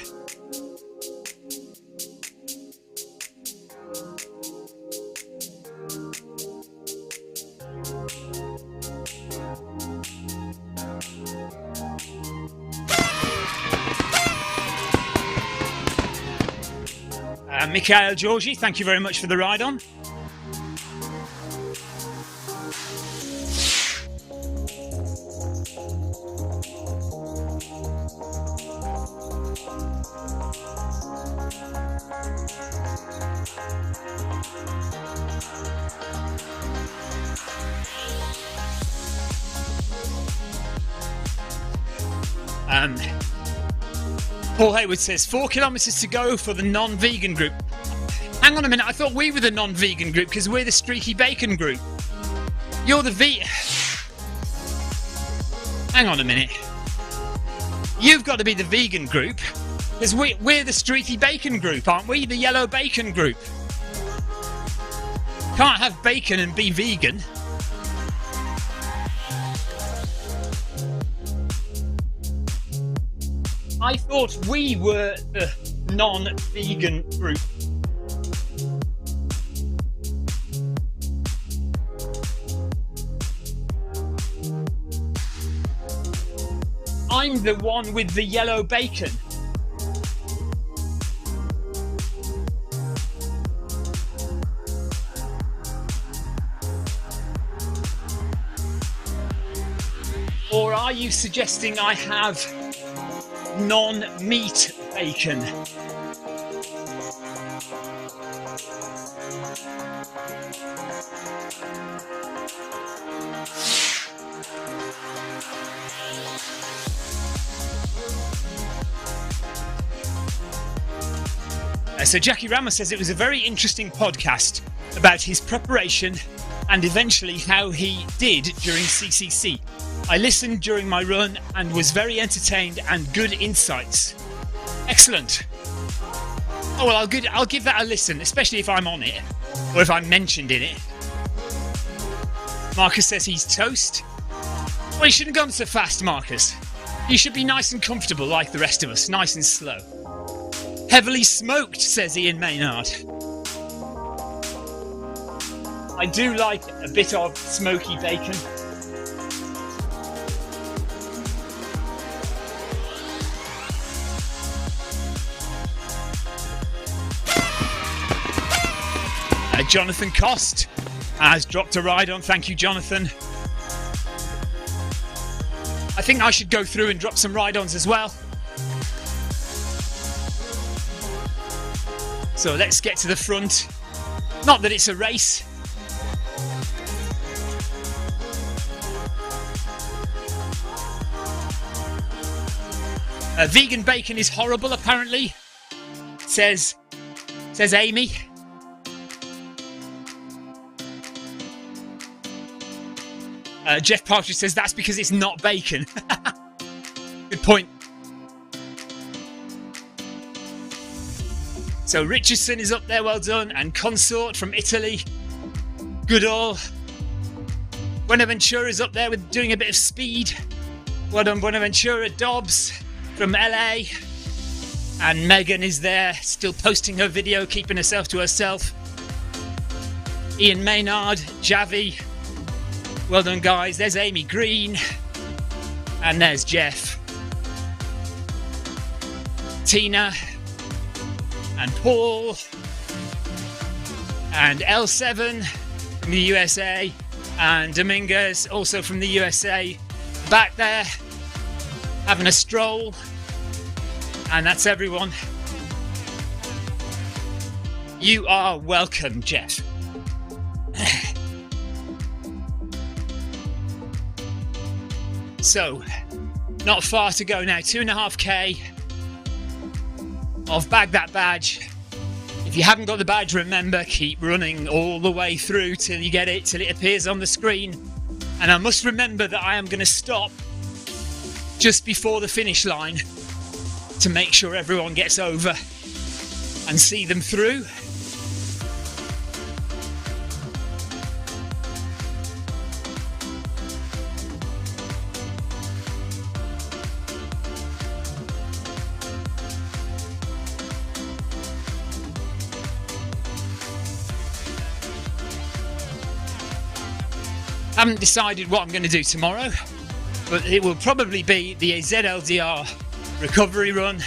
Speaker 1: And Mikhail Georgi, thank you very much for the ride on. Paul Hayward says 4 kilometres to go for the non-vegan group. Hang on a minute, I thought we were the non-vegan group because we're the streaky bacon group. You're the Hang on a minute. You've got to be the vegan group because we're the streaky bacon group, aren't we? The yellow bacon group. Can't have bacon and be vegan. I thought we were the non-vegan group. I'm the one with the yellow bacon. Or are you suggesting I have non-meat bacon? So Jackie Ramos says it was a very interesting podcast about his preparation and eventually how he did during CCC. I listened during my run and was very entertained and good insights. Excellent. Oh well, I'll give that a listen, especially if I'm on it or if I'm mentioned in it. Marcus says he's toast. Well, you shouldn't have gone so fast, Marcus. You should be nice and comfortable like the rest of us, nice and slow. Heavily smoked, says Ian Maynard. I do like a bit of smoky bacon. Jonathan Cost has dropped a ride on. Thank you, Jonathan. I think I should go through and drop some ride-ons as well. So let's get to the front. Not that it's a race. Vegan bacon is horrible, apparently. Says Amy. Jeff Partridge says that's because it's not bacon. Good point. So Richardson is up there, well done. And Consort from Italy. Good all. Buenaventura is up there with doing a bit of speed. Well done, Buenaventura. Dobbs from LA. And Megan is there, still posting her video, keeping herself to herself. Ian Maynard, Javi. Well done, guys. There's Amy Green. And there's Jeff. Tina. And Paul. And L7 from the USA. And Dominguez, also from the USA. Back there. Having a stroll. And that's everyone. You are welcome, Jeff. So, not far to go now, 2.5k of Bag That Badge. If you haven't got the badge, remember, keep running all the way through till you get it, till it appears on the screen. And I must remember that I am going to stop just before the finish line to make sure everyone gets over and see them through. Haven't decided what I'm going to do tomorrow, but it will probably be the ZLDR recovery run.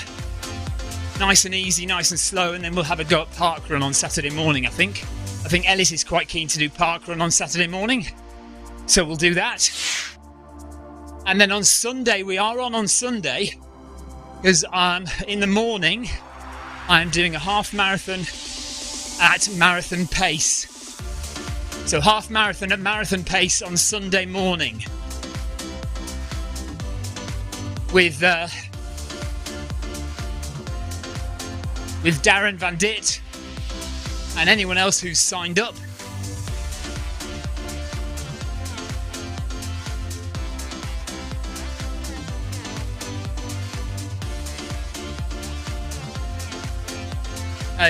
Speaker 1: nice and easy, nice and slow, and then we'll have a go at park run on Saturday morning, I think. I think Ellis is quite keen to do park run on Saturday morning, so we'll do that. And then on Sunday, we are on Sunday, because in the morning, I'm doing a half marathon at marathon pace. So half marathon at marathon pace on Sunday morning with Darren Van Dit and anyone else who's signed up.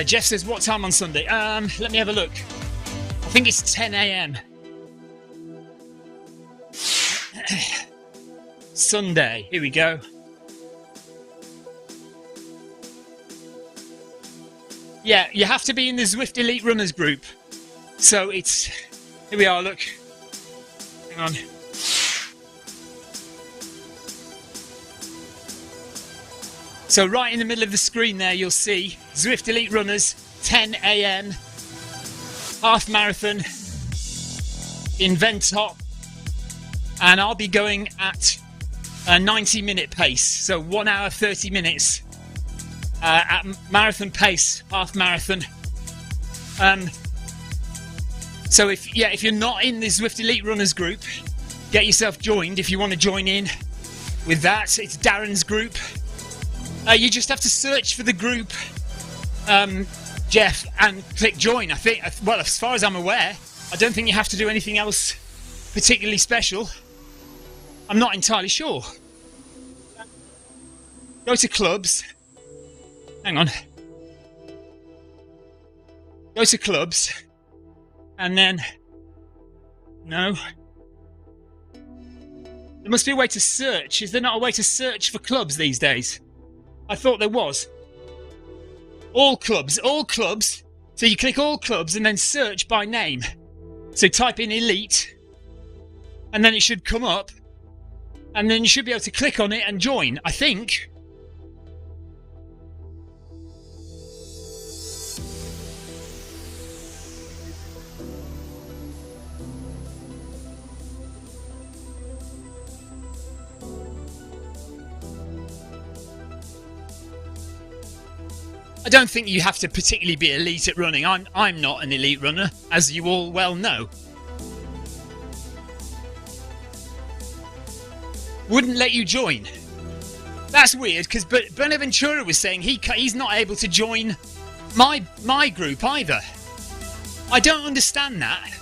Speaker 1: Jeff says, what time on Sunday? Let me have a look. I think it's 10 a.m. Sunday, here we go. Yeah, you have to be in the Zwift Elite Runners group. So it's, here we are, look. Hang on. So right in the middle of the screen there, you'll see Zwift Elite Runners, 10 a.m. half marathon in Ventop, and I'll be going at a 90-minute pace, so 1 hour 30 minutes at marathon pace, half marathon. So if you're not in the Zwift Elite Runners group, get yourself joined if you want to join in with that. It's Darren's group. You just have to search for the group, Jeff, and click join. I think, well, as far as I'm aware, I don't think you have to do anything else particularly special. I'm not entirely sure. Go to clubs. Hang on. Go to clubs. And then... No. There must be a way to search. Is there not a way to search for clubs these days? I thought there was. All clubs. So you click all clubs and then search by name. So type in Elite, and then it should come up, and then you should be able to click on it and join, I think. I don't think you have to particularly be elite at running. I'm not an elite runner, as you all well know. Wouldn't let you join. That's weird, because Bonaventura was saying he's not able to join my group either. I don't understand that.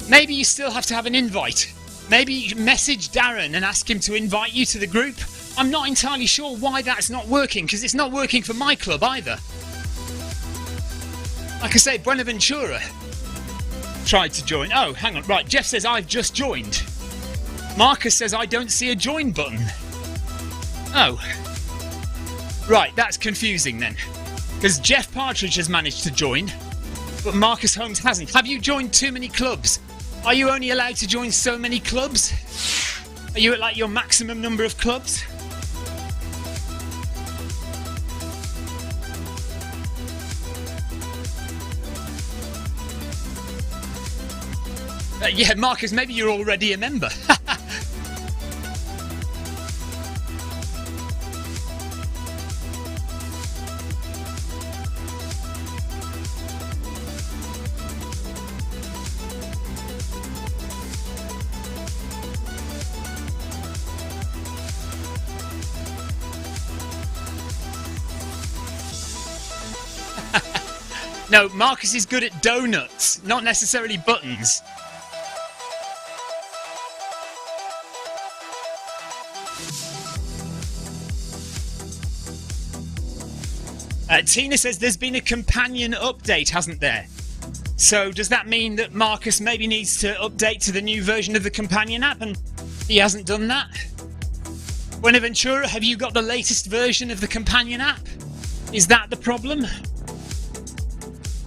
Speaker 1: Maybe you still have to have an invite. Maybe you message Darren and ask him to invite you to the group. I'm not entirely sure why that's not working, because it's not working for my club either. Like I say, Buenaventura tried to join. Oh, hang on. Right, Jeff says I've just joined. Marcus says I don't see a join button. Oh. Right, that's confusing then. Because Jeff Partridge has managed to join, but Marcus Holmes hasn't. Have you joined too many clubs? Are you only allowed to join so many clubs? Are you at like your maximum number of clubs? Yeah, Marcus, maybe you're already a member. No, Marcus is good at donuts, not necessarily buttons. Tina says there's been a companion update, hasn't there? So does that mean that Marcus maybe needs to update to the new version of the companion app, and he hasn't done that? Buenaventura, have you got the latest version of the companion app? Is that the problem?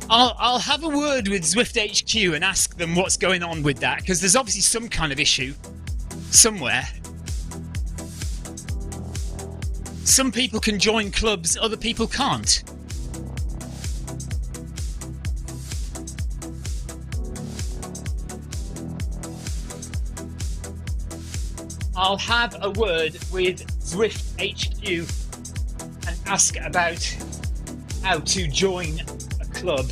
Speaker 1: I'll have a word with Zwift HQ and ask them what's going on with that, because there's obviously some kind of issue somewhere. some people can join clubs, other people can't. I'll have a word with Zwift HQ and ask about how to join a club.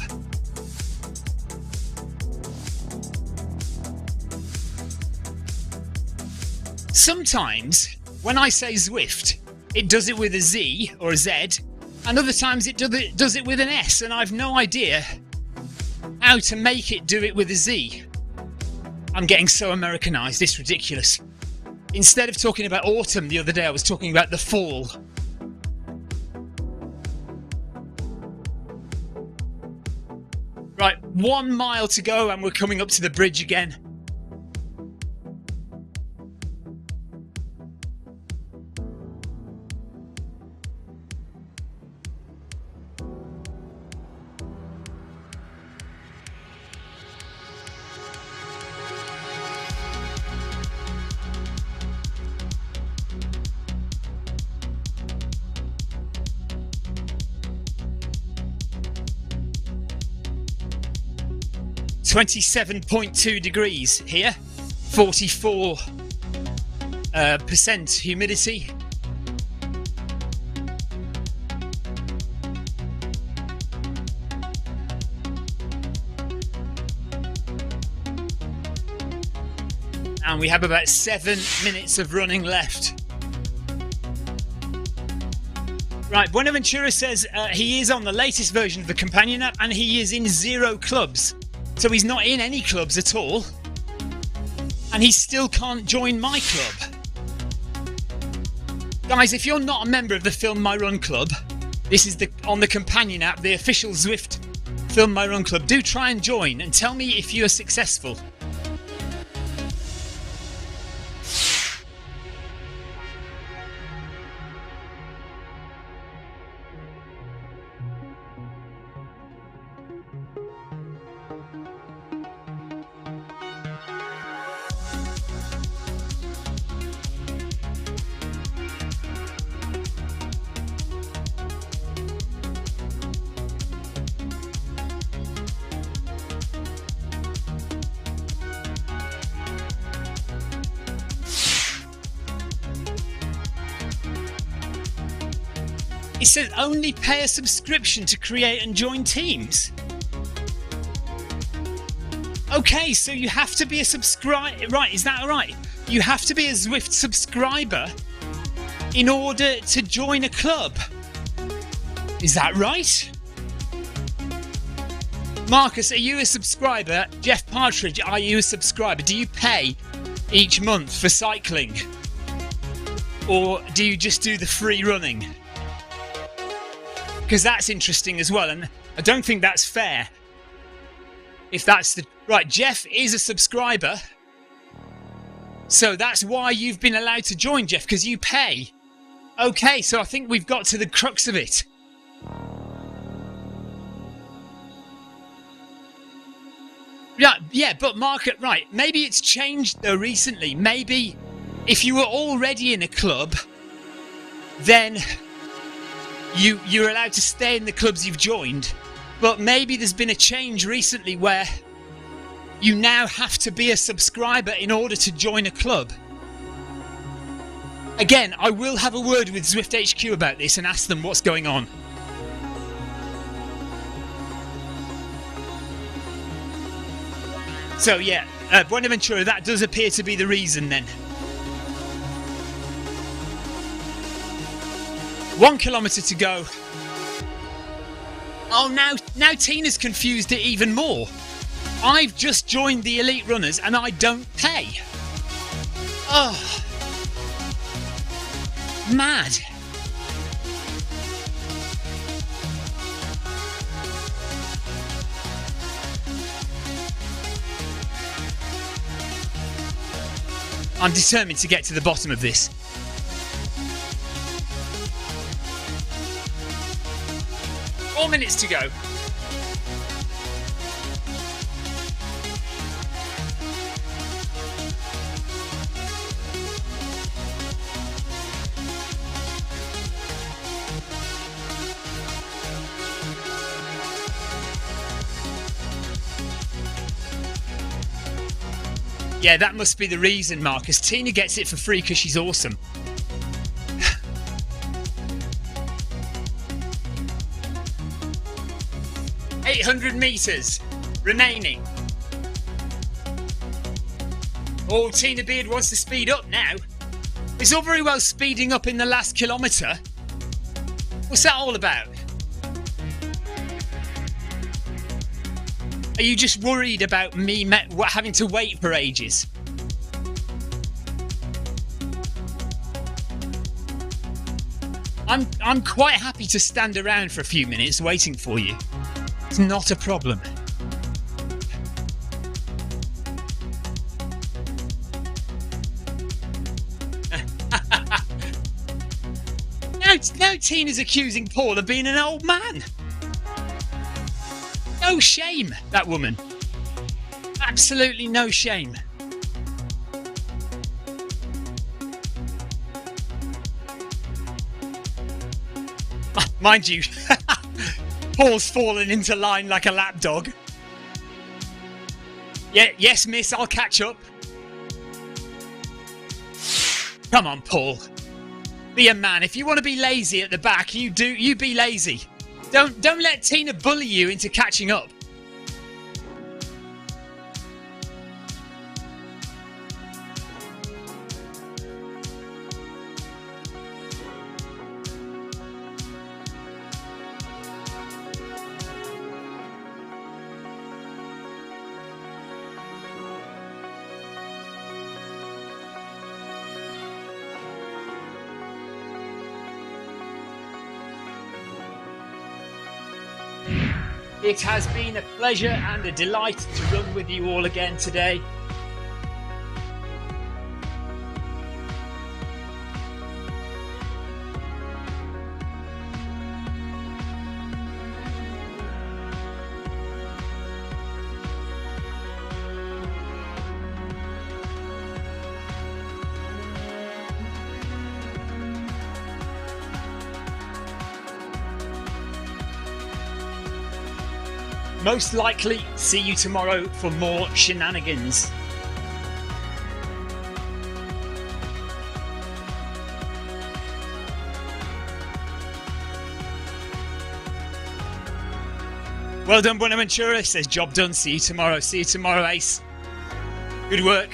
Speaker 1: Sometimes when I say Zwift, it does it with a Z or a Z, and other times it does it with an S, and I've no idea how to make it do it with a Z. I'm getting so Americanized, it's ridiculous. Instead of talking about autumn the other day, I was talking about the fall. Right, 1 mile to go and we're coming up to the bridge again. .2 degrees here, 44% humidity. And we have about 7 minutes of running left. Right, Buenaventura says he is on the latest version of the companion app and he is in 0 clubs. So he's not in any clubs at all, and he still can't join my club. Guys, if you're not a member of the Film My Run Club, this is on the companion app, the official Zwift Film My Run Club. Do try and join and tell me if you are successful. It says only pay a subscription to create and join teams. Okay, so you have to be a subscriber. Right, is that right? You have to be a Zwift subscriber in order to join a club. Is that right? Marcus, are you a subscriber? Jeff Partridge, are you a subscriber? Do you pay each month for cycling? Or do you just do the free running? Because that's interesting as well, and I don't think that's fair. If that's the... Right, Jeff is a subscriber. So that's why you've been allowed to join, Jeff, because you pay. Okay, so I think we've got to the crux of it. Yeah, but Market, right, maybe it's changed though recently. Maybe if you were already in a club, then you're allowed to stay in the clubs you've joined. But maybe there's been a change recently where you now have to be a subscriber in order to join a club. Again, I will have a word with Zwift HQ about this and ask them what's going on. So yeah, Buenaventura, that does appear to be the reason then. 1 kilometre to go. Oh, now Tina's confused it even more. I've just joined the elite runners and I don't pay. Oh, mad. I'm determined to get to the bottom of this. Four minutes to go. Yeah, that must be the reason, Marcus. Tina gets it for free because she's awesome. 800 metres remaining. Oh, Tina Beard wants to speed up now. It's all very well speeding up in the last kilometre. What's that all about? Are you just worried about me having to wait for ages? I'm quite happy to stand around for a few minutes waiting for you. It's not a problem. Now Tina's accusing Paul of being an old man. No shame, that woman. Absolutely no shame. Mind you, Paul's fallen into line like a lapdog. Yeah, yes, miss, I'll catch up. Come on, Paul. Be a man. If you want to be lazy at the back, you be lazy. Don't let Tina bully you into catching up. It has been a pleasure and a delight to run with you all again today. Most likely see you tomorrow for more shenanigans. Well done, Buenaventura. Says job done. See you tomorrow. See you tomorrow, Ace. Good work.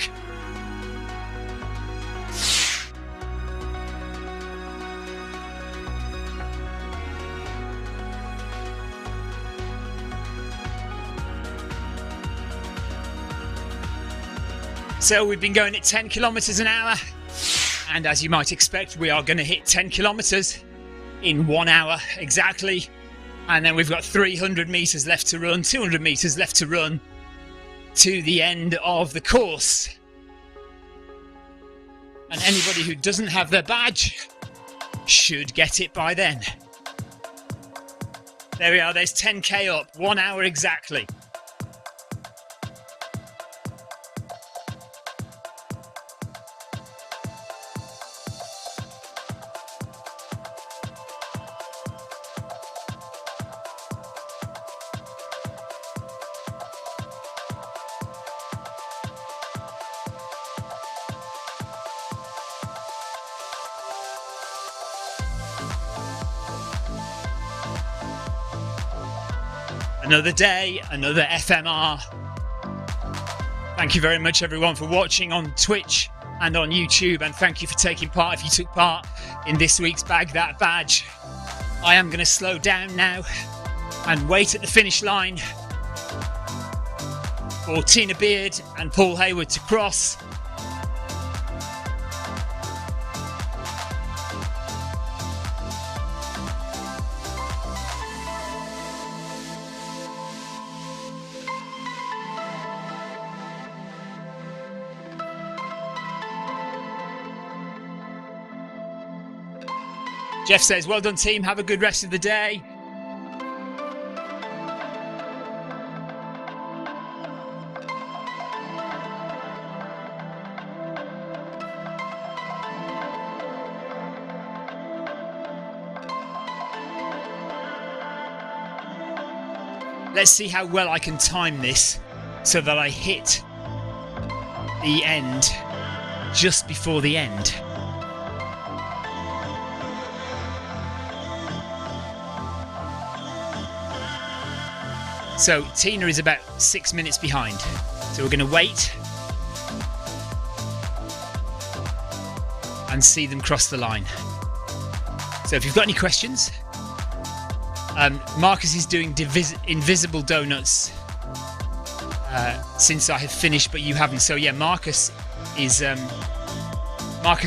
Speaker 1: So we've been going at 10 kilometres an hour, and as you might expect, we are going to hit 10 kilometres in 1 hour exactly. And then we've got 300 metres left to run, 200 metres left to run to the end of the course. And anybody who doesn't have their badge should get it by then. There we are, there's 10k up, 1 hour exactly. Another day, another FMR. Thank you very much everyone for watching on Twitch and on YouTube, and thank you for taking part if you took part in this week's Bag That Badge. I am going to slow down now and wait at the finish line for Tina Beard and Paul Hayward to cross. Jeff says, well done team, have a good rest of the day. Let's see how well I can time this so that I hit the end just before the end. So Tina is about 6 minutes behind. So we're going to wait and see them cross the line. So if you've got any questions, Marcus is doing invisible donuts since I have finished, but you haven't. So yeah, Marcus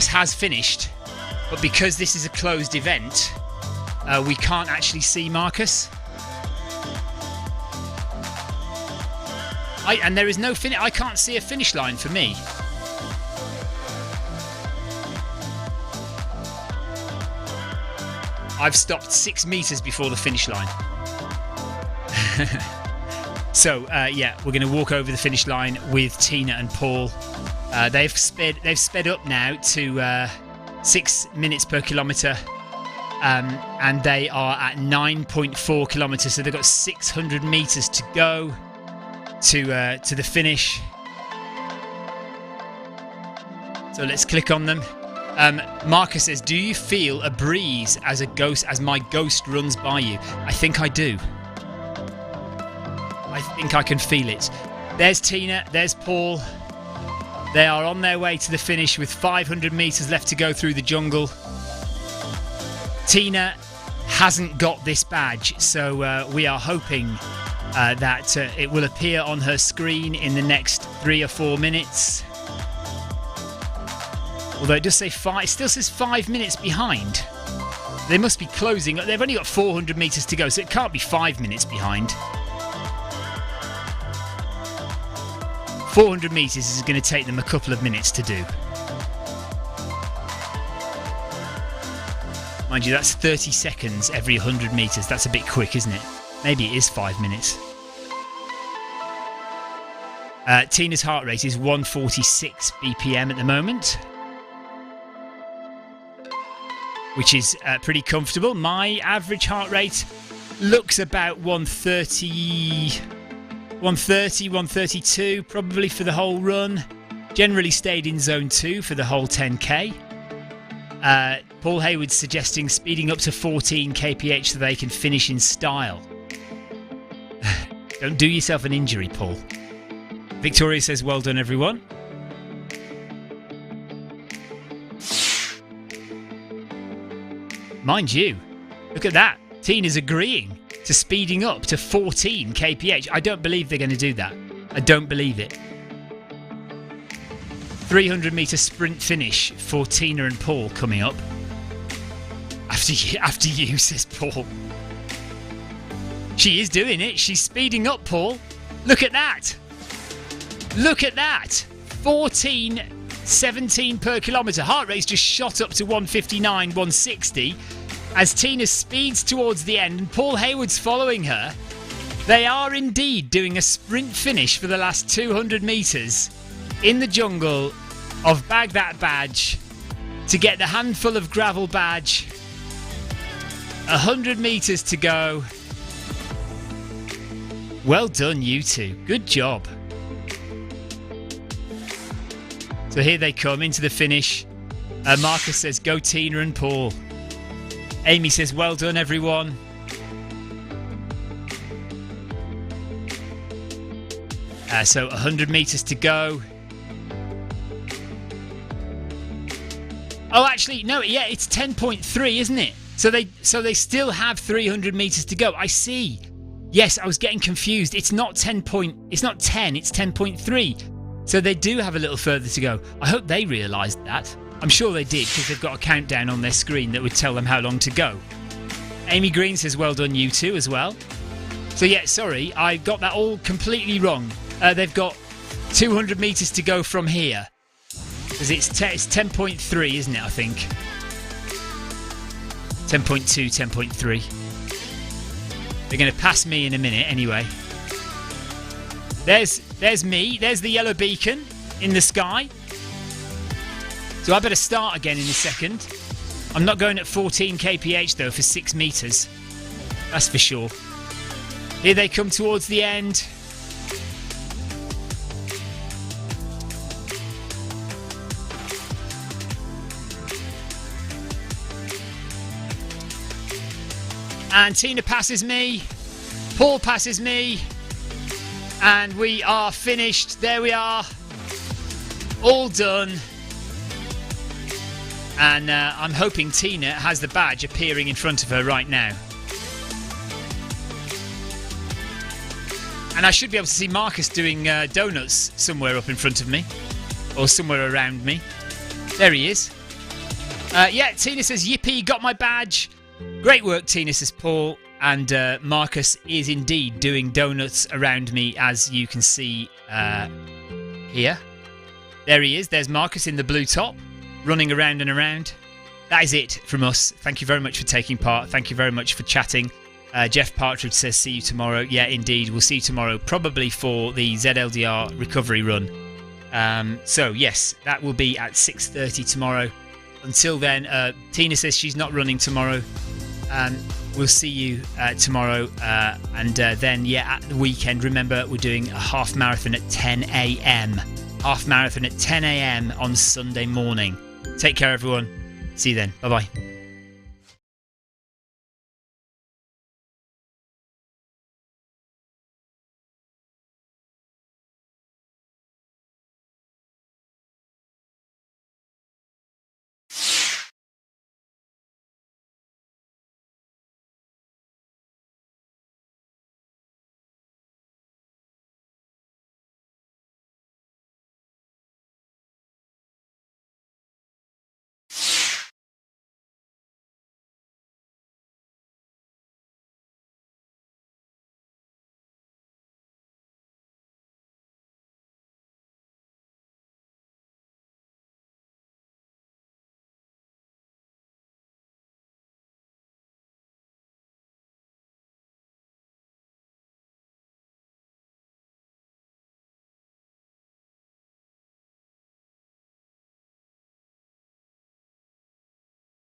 Speaker 1: has finished, but because this is a closed event, we can't actually see Marcus. And there is no finish. I can't see a finish line for me. I've stopped 6 meters before the finish line. So yeah, we're going to walk over the finish line with Tina and Paul. They've sped up now to 6 minutes per kilometre, and they are at 9.4 kilometres. So they've got 600 meters to go to the finish. So let's click on them. Marcus says, "Do you feel a breeze as my ghost runs by you?" I think I do. I think I can feel it. There's Tina, there's Paul. They are on their way to the finish with 500 meters left to go through the jungle. Tina hasn't got this badge, so we are hoping that it will appear on her screen in the next 3 or 4 minutes. Although it does say it still says 5 minutes behind. They must be closing. They've only got 400 meters to go, so it can't be 5 minutes behind. 400 meters is going to take them a couple of minutes to do. Mind you, that's 30 seconds every 100 meters. That's a bit quick, isn't it? Maybe it is 5 minutes. Tina's heart rate is 146 BPM at the moment, which is pretty comfortable. My average heart rate looks about 130, 132 probably for the whole run. Generally stayed in zone 2 for the whole 10k. Paul Hayward's suggesting speeding up to 14 kph so they can finish in style. Don't do yourself an injury, Paul. Victoria says, "Well done, everyone." Mind you, look at that. Tina's agreeing to speeding up to 14 kph. I don't believe they're going to do that. I don't believe it. 300 metre sprint finish for Tina and Paul coming up. After you, says Paul. She is doing it. She's speeding up, Paul. Look at that. Look at that. 14.17 per kilometre. Heart rate's just shot up to 159, 160. As Tina speeds towards the end and Paul Hayward's following her. They are indeed doing a sprint finish for the last 200 metres in the jungle of Bag That Badge to get the handful of gravel badge. 100 metres to go. Well done, you two. Good job. So here they come into the finish. Marcus says, "Go Tina and Paul." Amy says, "Well done, everyone." So 100 metres to go. Oh, actually, no, yeah, it's 10.3, isn't it? So they still have 300 metres to go. I see. Yes, I was getting confused. It's not 10, it's 10.3. So they do have a little further to go. I hope they realised that. I'm sure they did, because they've got a countdown on their screen that would tell them how long to go. Amy Green says, "Well done, you two," as well. So yeah, sorry, I got that all completely wrong. They've got 200 metres to go from here. Because it's 10.3, isn't it, I think? 10.2, 10.3. They're going to pass me in a minute anyway. There's me. There's the yellow beacon in the sky. So I better start again in a second. I'm not going at 14 kph though for 6 metres. That's for sure. Here they come towards the end. And Tina passes me. Paul passes me. And we are finished. There we are. All done. And I'm hoping Tina has the badge appearing in front of her right now. And I should be able to see Marcus doing donuts somewhere up in front of me. Or somewhere around me. There he is. Yeah, Tina says, yippee, got my badge. Great work, Tina, says Paul. And Marcus is indeed doing donuts around me, as you can see here. There he is. There's Marcus in the blue top, running around and around. That is it from us. Thank you very much for taking part. Thank you very much for chatting. Jeff Partridge says, see you tomorrow. Yeah, indeed. We'll see you tomorrow, probably for the ZLDR recovery run. So, yes, that will be at 6:30 tomorrow. Until then, Tina says she's not running tomorrow. We'll see you tomorrow. And then, yeah, at the weekend, remember, we're doing a half marathon at 10 a.m. Half marathon at 10 a.m. on Sunday morning. Take care, everyone. See you then. Bye-bye.